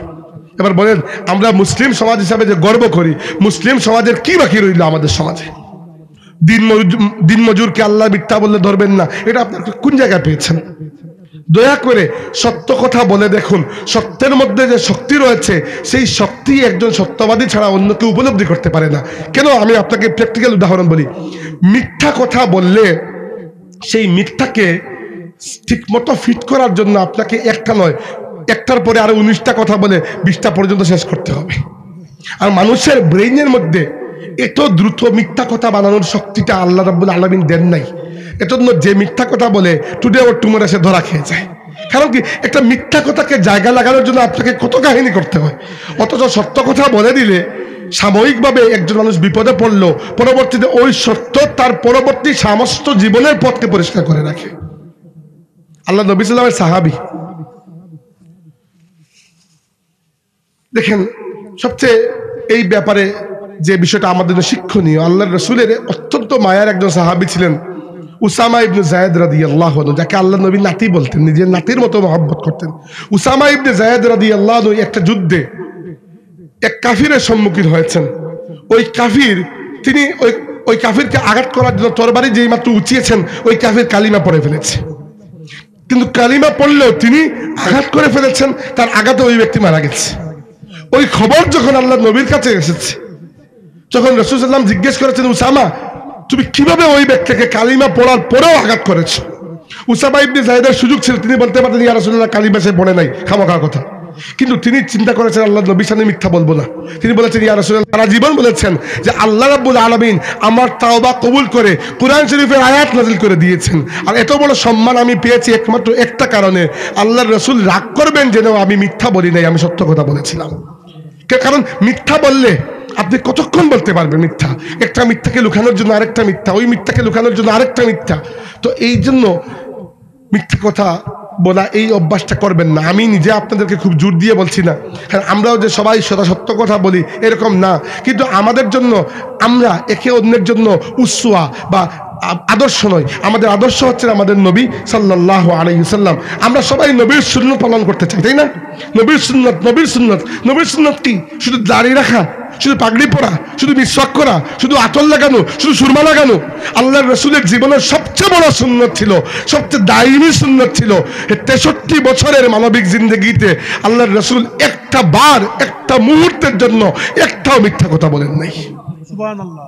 এবার বলেন আমরা মুসলিম সমাজ হিসাবে যে গর্ব করি, মুসলিম সমাজের কি বাকি রইল আমাদের সমাজে? দিন মজুরকে আল্লাহ মিথ্যা বললে ধরবেন না, এটা আপনার কোন জায়গায় পেয়েছেন? দয়া করে সত্য কথা বলে দেখুন, সত্যের মধ্যে যে শক্তি রয়েছে সেই শক্তি একজন সত্যবাদী ছাড়া অন্য কেউ উপলব্ধি করতে পারে না। কেন? আমি আপনাকে প্র্যাকটিক্যাল উদাহরণ বলি। মিথ্যা কথা বললে সেই মিথ্যাকে ঠিক মতো ফিট করার জন্য আপনাকে একটা নয়, একটার পরে আরো 19টা কথা বলে 20টা পর্যন্ত শেষ করতে হবে। আর মানুষের ব্রেইনের মধ্যে এত দ্রুত মিথ্যা কথা বানানোর শক্তিটা আল্লাহ রাব্বুল আলামিন দেন নাই। এজন্য যে মিথ্যা কথা বলে টুডে ওর টুমোর এসে ধরা খেয়ে যায়। কারণ কি, একটা মিথ্যা কথাকে জায়গা লাগানোর জন্য আপনাকে কত কাহিনী করতে হয়। অথচ সত্য কথা বলে দিলে সাময়িকভাবে একজন মানুষ বিপদে পড়লো, পরবর্তীতে ওই সত্য তার পরবর্তী সমস্ত জীবনের পথকে পরিষ্কার করে রাখে। আল্লাহ নবী সাল্লাল্লাহু আলাইহি সাহাবী দেখেন, সবচেয়ে এই ব্যাপারে যে বিষয়টা আমাদের জন্য শিক্ষণীয়, আল্লাহর রাসূলের অত্যন্ত মায়ার একজন সাহাবী ছিলেন উসামা ইবনে যায়েদ রাদিয়াল্লাহু আনহু, যাকে আল্লাহ নবী নাতি বলতেন, নিজের নাতির মতো মহব্বত করতেন। উসামা ইবনে যায়েদ রাদিয়াল্লাহু আনহু একটা যুদ্ধে এক কাফিরের সম্মুখীন হয়েছেন। ওই কাফির, তিনি ওই কাফিরকে আঘাত করার জন্য তরবারি যেই মাত্র উঁচিয়েছেন, ওই কাফির কালিমা পড়ে ফেলেছে। কিন্তু কালিমা পড়লেও তিনি আঘাত করে ফেলেছেন, তার আঘাতে ওই ব্যক্তি মারা গেছে। ওই খবর যখন আল্লাহ নবীর কাছে এসেছে, যখন রাসূল সাল্লাল্লাহু আলাইহি ওয়াসাল্লাম জিজ্ঞেস করেছেন, উসামা তুমি কিভাবে ওই ব্যক্তিকে কালিমা পড়ার পরেও আঘাত করেছো? উসামা ইবনে যায়েদের সুযোগ ছিল, তিনি বলতে পারতেন ইয়া রাসূলুল্লাহ কালিমা সে পড়ে নাই, খামোখা কথা। কিন্তু তিনি চিন্তা করেছেন আল্লাহ নবীর সামনে মিথ্যা বলবো না। তিনি বলেছেন ইয়া রাসূলুল্লাহ, সারা জীবন বলেছেন যে আল্লাহ রাব্বুল আলামিন আমার তাওবা কবুল করে কুরআন শরীফের আয়াত নাযিল করে দিয়েছেন। আর এত বড় সম্মান আমি পেয়েছি একমাত্র একটা কারণে, আল্লাহর রাসূল রাগ করবেন যেন আমি মিথ্যা বলি নাই, আমি সত্য কথা বলেছিলাম। কারণ মিথ্যা বললে আপনি কতক্ষণ বলতে পারবেন মিথ্যা? একটা মিথ্যাকে লুকানোর জন্য আরেকটা মিথ্যা, ওই মিথ্যাকে লুকানোর জন্য আরেকটা মিথ্যা। তো এই জন্য মিথ্যা কথা বলা এই অভ্যাসটা করবেন না। আমি নিজে আপনাদেরকে খুব জোর দিয়ে বলছি না, হ্যাঁ আমরাও যে সবাই সদা সত্য কথা বলি এরকম না, কিন্তু আমাদের জন্য আমরা একে অন্যের জন্য উসওয়া বা আদর্শ নয়, আমাদের আদর্শ হচ্ছে আমাদের নবী সাল্লাল্লাহু আলাইহি ওয়াসাল্লাম। আমরা সবাই নবীর সুন্নাত পালন করতে চাই, তাই না? নবীর সুন্নাত, নবীর সুন্নাত, নবীর সুন্নাত কি? শুধু দাড়ি রাখা, শুধু পাগড়ি পরা, শুধু মিসওয়াক করা, শুধু আতর লাগানো, শুধু সুরমা লাগানো? আল্লাহর রাসূলের জীবনের সবচেয়ে বড় সুন্নাত ছিল, সবচেয়ে দায়ী সুন্নাত ছিল 63 বছরের মানবিক জিন্দেগিতে আল্লাহর রাসূল একটা বার, একটা মুহূর্তের জন্য একটাও মিথ্যা কথা বলেন নাই। সুবহানাল্লাহ।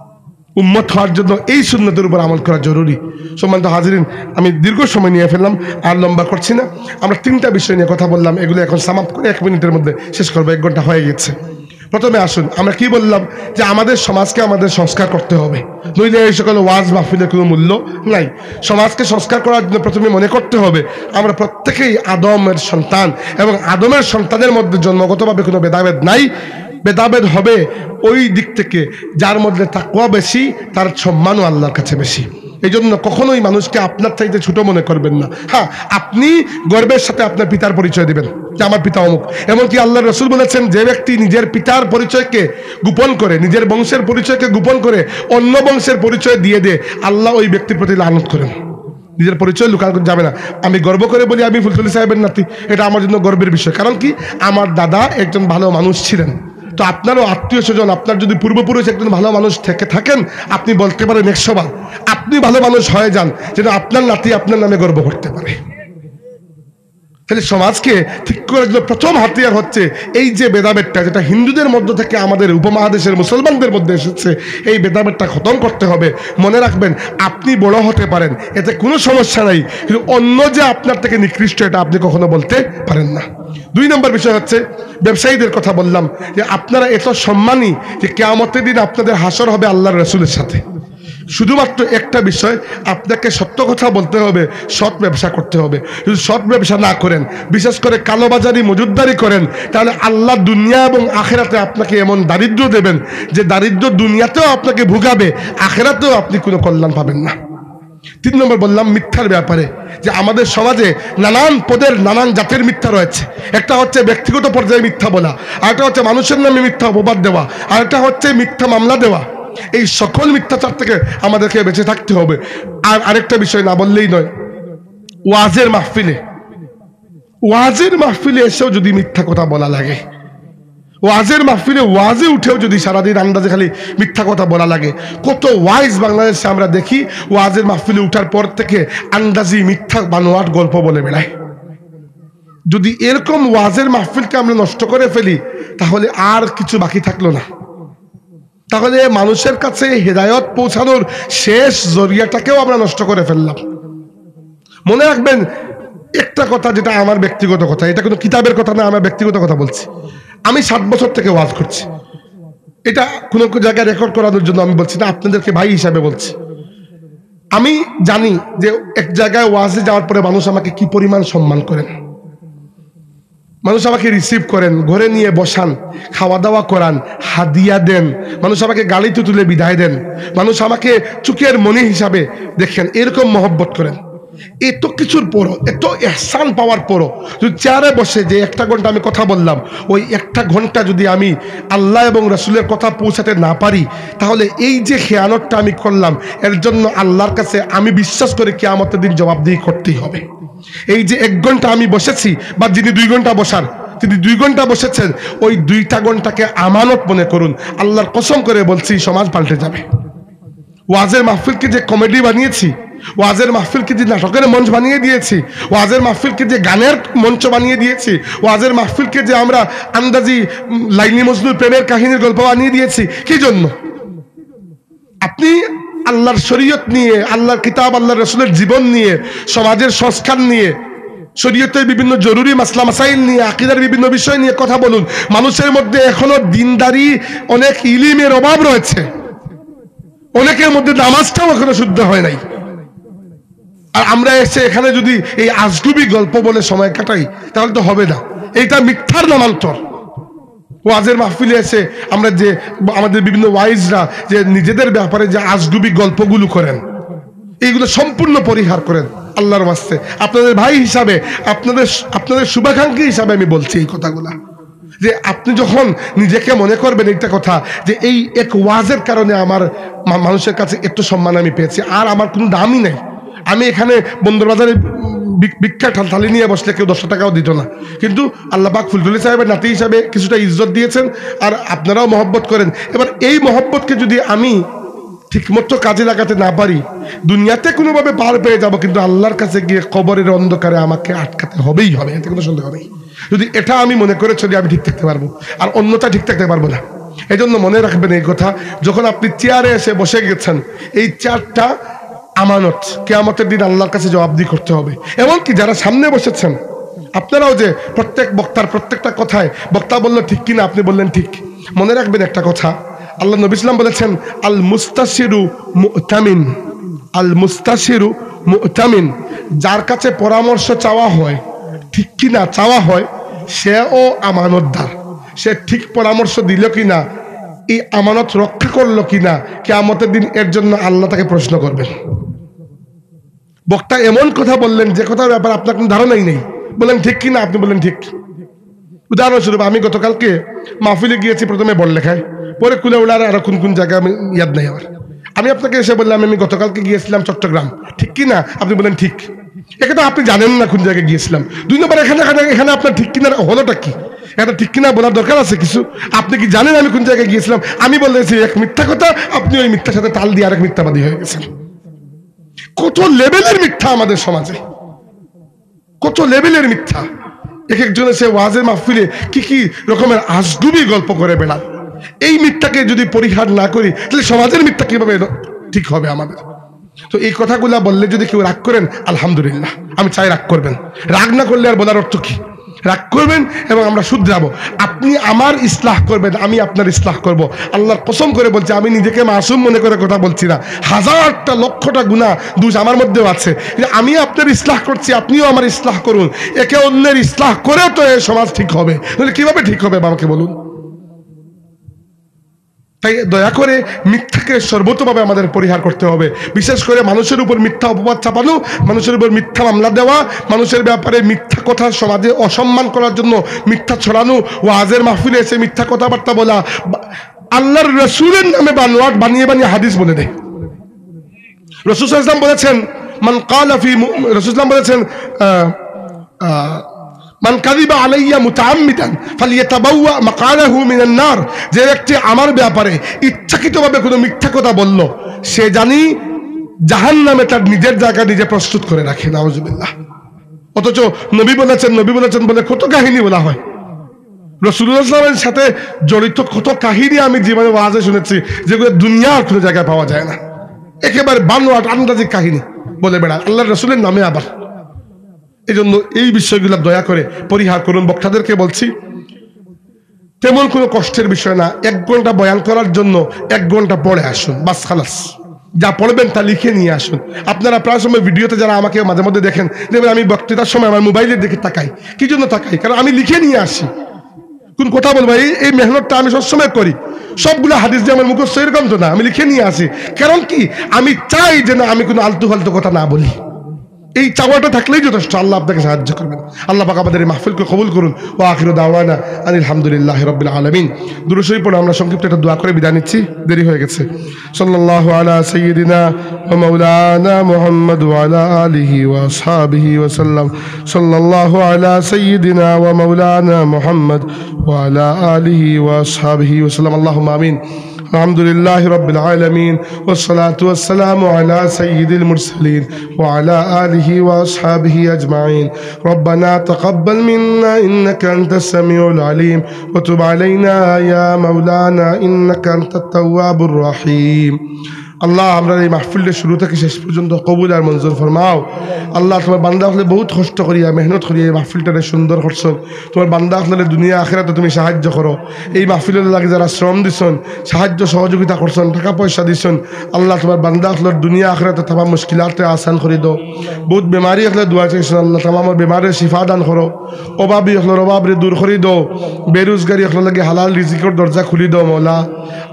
উম্মত হওয়ার জন্য এই সুন্নতের উপর আমল করা জরুরি। সম্মানিত হাজিরিন, আমি দীর্ঘ সময় নিয়ে ফেললাম, আর লম্বা করছি না। আমরা 3টা বিষয় নিয়ে কথা বললাম, এগুলো এখন সামাপ্ত করে 1 মিনিটের মধ্যে শেষ করবো, 1 ঘন্টা হয়ে গেছে। প্রথমে আসুন, আমরা কি বললাম যে আমাদের সমাজকে আমাদের সংস্কার করতে হবে, নইলে এই সকল ওয়াজ মাহফিলের কোনো মূল্য নাই। সমাজকে সংস্কার করার জন্য প্রথমে মনে করতে হবে আমরা প্রত্যেকেই আদমের সন্তান, এবং আদমের সন্তানের মধ্যে জন্মগতভাবে কোনো ভেদাভেদ নাই। ভেদাভেদ হবে ওই দিক থেকে যার মধ্যে তাকওয়া বেশি, তার সম্মানও আল্লাহর কাছে বেশি। এই জন্য কখনোই মানুষকে আপনার চাইতে ছোট মনে করবেন না। হ্যাঁ, আপনি গর্বের সাথে আপনার পিতার পরিচয় দিবেন যে আমার পিতা অমুক। এমনকি আল্লাহর রাসূল বলেছেন, যে ব্যক্তি নিজের পিতার পরিচয়কে গোপন করে, নিজের বংশের পরিচয়কে গোপন করে অন্য বংশের পরিচয় দিয়ে দেয়, আল্লাহ ওই ব্যক্তির প্রতি লানত করেন। নিজের পরিচয় লুকানো যাবে না। আমি গর্ব করে বলি আমি ফুলতলি সাহেবের নাতি, এটা আমার জন্য গর্বের বিষয়। কারণ কি, আমার দাদা একজন ভালো মানুষ ছিলেন। তো আপনারও আত্মীয় স্বজন, আপনার যদি পূর্বপুরুষ একজন ভালো মানুষ থেকে থাকেন, আপনি বলতে পারেন 100 বার আপনি ভালো মানুষ হয়ে যান, যেন আপনার নাতি আপনার নামে গর্ব করতে পারে। তাহলে সমাজকে ঠিক করার জন্য প্রথম হাতিয়ার হচ্ছে এই যে ভেদাভেদটা, যেটা হিন্দুদের মধ্য থেকে আমাদের উপমহাদেশের মুসলমানদের মধ্যে এসেছে, এই ভেদাভেদটা খতম করতে হবে। মনে রাখবেন, আপনি বড় হতে পারেন, এতে কোনো সমস্যা নাই, কিন্তু অন্য যে আপনার থেকে নিকৃষ্ট এটা আপনি কখনো বলতে পারেন না। 2 নম্বর বিষয় হচ্ছে ব্যবসায়ীদের কথা বললাম যে আপনারা এত সম্মানী যে কিয়ামতের দিন আপনাদের হাসর হবে আল্লাহর রাসূলের সাথে। শুধুমাত্র একটা বিষয়, আপনাকে সত্য কথা বলতে হবে, সৎ ব্যবসা করতে হবে। যদি সৎ ব্যবসা না করেন, বিশেষ করে কালোবাজারি মজুদদারি করেন, তাহলে আল্লাহ দুনিয়া এবং আখেরাতে আপনাকে এমন দারিদ্র্য দেবেন যে দারিদ্র্য দুনিয়াতেও আপনাকে ভুগাবে, আখেরাতেও আপনি কোনো কল্যাণ পাবেন না। 3 নম্বর বললাম মিথ্যার ব্যাপারে, যে আমাদের সমাজে নানান পদের নানান জাতের মিথ্যা রয়েছে। একটা হচ্ছে ব্যক্তিগত পর্যায়ে মিথ্যা বলা, আরেকটা হচ্ছে মানুষের নামে মিথ্যা অপবাদ দেওয়া, আরেকটা হচ্ছে মিথ্যা মামলা দেওয়া। এই সকল মিথ্যাচার থেকে আমাদেরকে বেঁচে থাকতে হবে। আর আরেকটা বিষয় না বললেই নয়, ওয়াজের মাহফিলে এসেও যদি মিথ্যা কথা বলা লাগে, ওয়াজের মাহফিলে ওয়াজে উঠেও যদি সারাদিন আন্দাজে খালি মিথ্যা কথা বলা লাগে, কত ওয়াইজ বাংলাদেশে আমরা দেখি ওয়াজের মাহফিলে উঠার পর থেকে আন্দাজি মিথ্যা বানোয়াট গল্প বলে বেড়ায়। যদি এরকম ওয়াজের মাহফিলকে আমরা নষ্ট করে ফেলি তাহলে আর কিছু বাকি থাকলো না। তাহলে মানুষের কাছে হেদায়ত পৌঁছানোর শেষ জরিয়াটাকেও আমরা নষ্ট করে ফেললাম। মনে রাখবেন একটা কথা, যেটা আমার ব্যক্তিগত কথা, এটা কোনো কিতাবের কথা না, আমার ব্যক্তিগত কথা বলছি। আমি 7 বছর থেকে ওয়াজ করছি, এটা কোনো জায়গায় রেকর্ড করানোর জন্য আমি বলছি না, আপনাদেরকে ভাই হিসাবে বলছি। আমি জানি যে এক জায়গায় ওয়াজে যাওয়ার পরে মানুষ আমাকে কি পরিমাণ সম্মান করেন, মানুষ আমাকে রিসিভ করেন, ঘরে নিয়ে বসান, খাওয়া দাওয়া করান, হাদিয়া দেন, মানুষ আমাকে গালিতে তুলে বিদায় দেন, মানুষ আমাকে চুকের মনি হিসাবে দেখেন, এরকম মহব্বত করেন। এত কিছুর পরও, এত ইহসান পাওয়ার পরও যদি চেয়ারে বসে যে 1 ঘন্টা আমি কথা বললাম, ওই 1 ঘন্টা যদি আমি আল্লাহ এবং রাসূলের কথা পৌঁছাতে না পারি, তাহলে এই যে খেয়ানতটা আমি করলাম, এর জন্য আল্লাহর কাছে আমি বিশ্বাস করি কিয়ামতের দিন জবাবদিহি করতেই হবে। এই যে 1 ঘন্টা আমি বসেছি, বা যিনি 2 ঘন্টা বসার, তিনি 2 ঘন্টা বসেছেন, ওই 2টা ঘন্টাকে আমানত মনে করুন। আল্লাহর কসম করে বলছি, সমাজ পাল্টে যাবে। ওয়াজের মাহফিলকে যে কমেডি বানিয়েছি, ওয়াজের মাহফিলকে যে নাটকের মঞ্চ বানিয়ে দিয়েছি, ওয়াজের মাহফিলকে যে গানের মঞ্চ বানিয়ে দিয়েছি, ওয়াজের মাহফিলকে যে আমরা আন্দাজি লাইলি মজনুর প্রেমের কাহিনীর গল্প বানিয়ে দিয়েছি, কি জন্য? আপনি আল্লাহর শরীয়ত নিয়ে, আল্লাহর কিতাব, আল্লাহর রাসূলের জীবন নিয়ে, সমাজের সংস্কার নিয়ে, শরীয়তের বিভিন্ন জরুরি মাসলা মাসাইল নিয়ে, আকীদার বিভিন্ন বিষয় নিয়ে কথা বলুন। মানুষের মধ্যে এখনো দিনদারি, অনেক ইলমের অভাব রয়েছে, অনেকের মধ্যে নামাজটাও এখনো শুদ্ধ হয় নাই। আর আমরা এসে এখানে যদি এই আজগুবি গল্প বলে সময় কাটাই, তাহলে তো হবে না। এইটা মিথ্যার নামান্তর। ওয়াজের মাহফিলে এসে আমরা যে আমাদের বিভিন্ন ওয়াইজরা যে নিজেদের ব্যাপারে যে আজগুবি গল্পগুলো করেন, এইগুলো সম্পূর্ণ পরিহার করেন আল্লাহর ওয়াস্তে। আপনাদের ভাই হিসাবে, আপনাদের শুভাকাঙ্ক্ষী হিসাবে আমি বলছি এই কথাগুলা, যে আপনি যখন নিজেকে মনে করবেন একটা কথা, যে এই এক ওয়াজের কারণে আমার মানুষের কাছে একটু সম্মান আমি পেয়েছি, আর আমার কোনো দামই নেই। আমি এখানে বন্দরবাজারে ভিক্ষা থালি নিয়ে বসলে কেউ 10 টাকাও দিত না, কিন্তু আল্লাহ পাক ফুলতলি সাহেবের নাতি হিসাবে কিছুটা ইজ্জত দিয়েছেন, আর আপনারাও মহব্বত করেন। এবার এই মহব্বতকে যদি আমি ঠিকমতো কাজে লাগাতে না পারি, দুনিয়াতে কোনোভাবে পার পেয়ে যাব, কিন্তু আল্লাহর কাছে গিয়ে কবরের অন্ধকারে আমাকে আটকাতে হবেই হবে, এতে কোনো সন্দেহ নেই। যদি এটা আমি মনে করে চলি, আমি ঠিক থাকতে পারবো, আর অন্যটা ঠিক থাকতে পারবো না। এই জন্য মনে রাখবেন এই কথা, যখন আপনি চেয়ারে এসে বসে গেছেন, এই চেয়ারটা আমানত, কিয়ামতের দিন আল্লাহর কাছে জবাবদিহি করতে হবে। এমনকি যারা সামনে বসেছেন, আপনারাও যে প্রত্যেক বক্তার প্রত্যেকটা কথায় বক্তা বলল ঠিক কিনা, আপনি বললেন ঠিক, মনে রাখবেন একটা কথা, আল্লাহ নবী সাল্লাল্লাহু আলাইহি ওয়াসাল্লাম বলেছেন, আল মুস্তাশিরু মুতামিন, আল মুস্তাশিরু মুতামিন, যার কাছে পরামর্শ চাওয়া হয়, ঠিক কিনা চাওয়া হয়, সেও আমানতদার। সে ঠিক পরামর্শ দিল কিনা, এই আমানত রক্ষা করলো কিনা, কিয়ামতের দিন এর জন্য আল্লাহ তাকে প্রশ্ন করবেন। বক্তা এমন কথা বললেন যে কথার ব্যাপারে আপনার কোনো ধারণাই নেই, বললেন ঠিক কিনা, আপনি বললেন ঠিক। উদাহরণস্বরূপ, আমি গতকালকে মাহফিলে গিয়েছি, প্রথমে বড়লেখায়, পরে কুলাউড়ার আরো কোন কোন জায়গায় আমি ইয়াদ নাই আমার। আমি আপনাকে এসে বললাম আমি গতকালকে গিয়েছিলাম চট্টগ্রাম, ঠিক কিনা, আপনি বললেন ঠিক। একে তো আপনি জানেন না কোন জায়গায় গিয়েছিলাম। 2 নম্বর, এখানে আপনার ঠিক কিনা হলোটা কি? এটা ঠিক কিনা বলার দরকার আছে কিছু? আপনি কি জানেন আমি কোন জায়গায় গিয়েছিলাম? আমি বলেছি এক মিথ্যা কথা, আপনি ওই মিথ্যার সাথে তাল দিয়ে আরেক মিথ্যাবাদী হয়ে গেছেন। কত লেভেলের মিথ্যা আমাদের সমাজে, কত লেভেলের মিথ্যা। এক একজন এসে ওয়াজের মাহফিলে কি কি রকমের আজগুবি গল্প করে বেড়ান। এই মিথ্যাকে যদি পরিহার না করি, তাহলে সমাজের মিথ্যা কিভাবে ঠিক হবে আমাদের? তো এই কথাগুলা বললে যদি কেউ রাগ করেন, আলহামদুলিল্লাহ, আমি চাই রাগ করবেন। রাগ না করলে আর বলার অর্থ কি? রাগ করবেন এবং আমরা শুধরাবো। আপনি আমার ইসলাহ করবেন, আমি আপনার ইসলাহ করব। আল্লাহর কসম করে বলছি, আমি নিজেকে মাসুম মনে করে কথা বলছি না। 1000টা লক্ষটা গুনাহ দোষ আমার মধ্যেও আছে, আমি আপনার ইসলাহ করছি, আপনিও আমার ইসলাহ করুন। একে অন্যের ইসলাহ করেও তো এই সমাজ ঠিক হবে, তাহলে কিভাবে ঠিক হবে বাবাকে বলুন? তাই দয়া করে মিথ্যাকে সর্বতভাবে আমাদের পরিহার করতে হবে। বিশেষ করে মানুষের উপর মিথ্যা অপবাদ চাপানো, মানুষের উপর মিথ্যা মামলা দেওয়া, মানুষের ব্যাপারে মিথ্যা কথা সমাজে অসম্মান করার জন্য মিথ্যা ছড়ানো, ওয়াজের মাহফিলে এসে মিথ্যা কথাবার্তা বলা, আল্লাহর রাসূলের নামে বানোয়াট বানিয়ে বানিয়ে হাদিস বলে দেয়। রাসূল সাল্লাল্লাহু আলাইহি ওয়াসাল্লাম বলেছেন, মান ক্বালা ফি, রাসূল সাল্লাল্লাহু আলাইহি ওয়াসাল্লাম বলেছেন, মান কাযিবা আলাইয়া মুতাআম্মিদান ফালিয়াতাবাওয়া মাকালাহু মিনান নার, যে ব্যক্তি আমার ব্যাপারে ইচ্ছাকৃতভাবে কোনো মিথ্যা কথা বলল, সে জানি জাহান্নামে তার নিজের জায়গা নিজে প্রস্তুত করে রাখে। নাউযুবিল্লাহ। অথচ নবী বলেছেন বলে কত কাহিনী বলা হয়। রাসূলুল্লাহ সাল্লাল্লাহু আলাইহি ওয়াসাল্লামের সাথে জড়িত কত কাহিনী আমি জীবনে ওয়াজে শুনেছি, যেগুলো দুনিয়ার কোনো জায়গায় পাওয়া যায় না। একেবারে বানোয়াট আন্দাজি কাহিনী বলে বেড়ায় আল্লাহর রাসূলের নামে। আবার এই জন্য এই বিষয়গুলো দয়া করে পরিহার করুন। বক্তাদেরকে বলছি, তেমন কোনো কষ্টের বিষয় না। 1 ঘন্টা বয়ান করার জন্য 1 ঘন্টা পড়ে আসুন, বাস খালাস। যা পড়বেন তা লিখে নিয়ে আসুন। আপনারা প্রায় সময় ভিডিওতে যারা আমাকে মাঝে মধ্যে দেখেন, দেখবেন আমি বক্তৃতার সময় আমার মোবাইলের দিকে তাকাই। কি জন্য তাকাই? কারণ আমি লিখে নিয়ে আসি। কোন কথা বলবো, এই মেহনতটা আমি সবসময় করি। সবগুলো হাদিস যে আমার মুখস্থ এরকম তো না, আমি লিখে নিয়ে আসি। কারণ কি, আমি চাই যে না আমি কোনো আলতু ফালতু কথা না বলি। এই চাওয়াটা থাকলেই যথেষ্ট। আল্লাহ আপনাকে সাহায্য করবেন। আল্লাহ পাক আমাদের এই মাহফিলকে কবুল করুন। ওয়া আখিরু দাওয়ানা আনিল হামদুলিল্লাহি রাব্বিল আলামিন। দুরূদ শরীফ পড়ে আমরা সংক্ষিপ্ত একটা দোয়া করে বিদায় নিচ্ছি, দেরি হয়ে গেছে। সাল্লাল্লাহু আলা সাইয়্যিদিনা ওয়া মাওলানা মুহাম্মদ ওয়া আলা আলিহি ওয়া আসহাবিহি ওয়া সাল্লাম। সাল্লাল্লাহু আলা সাইয়্যিদিনা ওয়া মাওলানা মুহাম্মদ ওয়া আলা আলিহি ওয়া আসহাবিহি ওয়া সাল্লাম। আল্লাহুম্মা আমিন। الحمد لله رب العالمين والصلاة والسلام على سيد المرسلين وعلى آله وأصحابه أجمعين. ربنا تقبل منا إنك أنت السميع العليم وتب علينا يا مولانا إنك أنت التواب الرحيم. আল্লাহ আমরা এই মাহফিলের শুরু থেকে শেষ পর্যন্ত কবুল আর মঞ্জুর ফরমাও। আল্লাহ তোমার বান্দা হলে বহুত কষ্ট করিয়া মেহনত করিয়া এই মাহফিলটারে সুন্দর করছো। তোমার বান্দা হলে দুনিয়া আখিরাতে তুমি সাহায্য করো। এই মাহফিলের লাগে যারা শ্রম দিছন, সাহায্য সহযোগিতা করছেন, টাকা পয়সা দিছন, আল্লাহ তোমার বান্দা হলের দুনিয়া আখিরাতে তামাম মুশকিলাতে আসান করে দাও। বহুত বেমারি হলে দোয়া চাইছেন, আল্লাহ তামামের বেমারের শিফা দান করো। অভাবী হলের অভাবরে দূর করে দাও। বেরোজগারি হলে লাগে হালাল রিজিকের দরজা খুলি দাও মৌলা।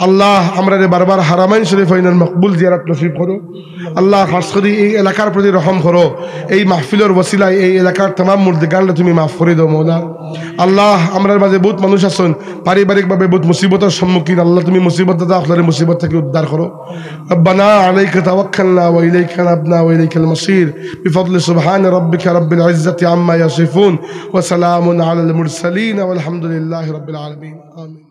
আল্লাহ আমরা বারবার হারামাইন শরীফ হইনার মকবুল জিয়ারত নসিব করো। আল্লাহ খাস করে এই এলাকার প্রতি রহম করো। এই মাহফিলের ওসিলায় এই এলাকার तमाम মুর্দেগানকে তুমি মাফ করে দাও মওলা। আল্লাহ আমরার মাঝে বহুত মানুষ আছেন পারিবারিকভাবে বহুত মুসিবতের সম্মুখীন। আল্লাহ তুমি মুসিবত দাতা আখলারে মুসিবত থেকে উদ্ধার করো। রব্বানা আলাইকা তাওয়াক্কালনা ওয়া ইলাইকা নাবনা ওয়া ইলাইকাল মাসির বিফadli সুবহান রাব্বিকা রাব্বিল ইজ্জাতি আম্মা ইয়াসিফুন ওয়া সালামুন আলাল মুরসালিন ওয়া আলহামদুলিল্লাহি রাব্বিল আলামিন। আমিন।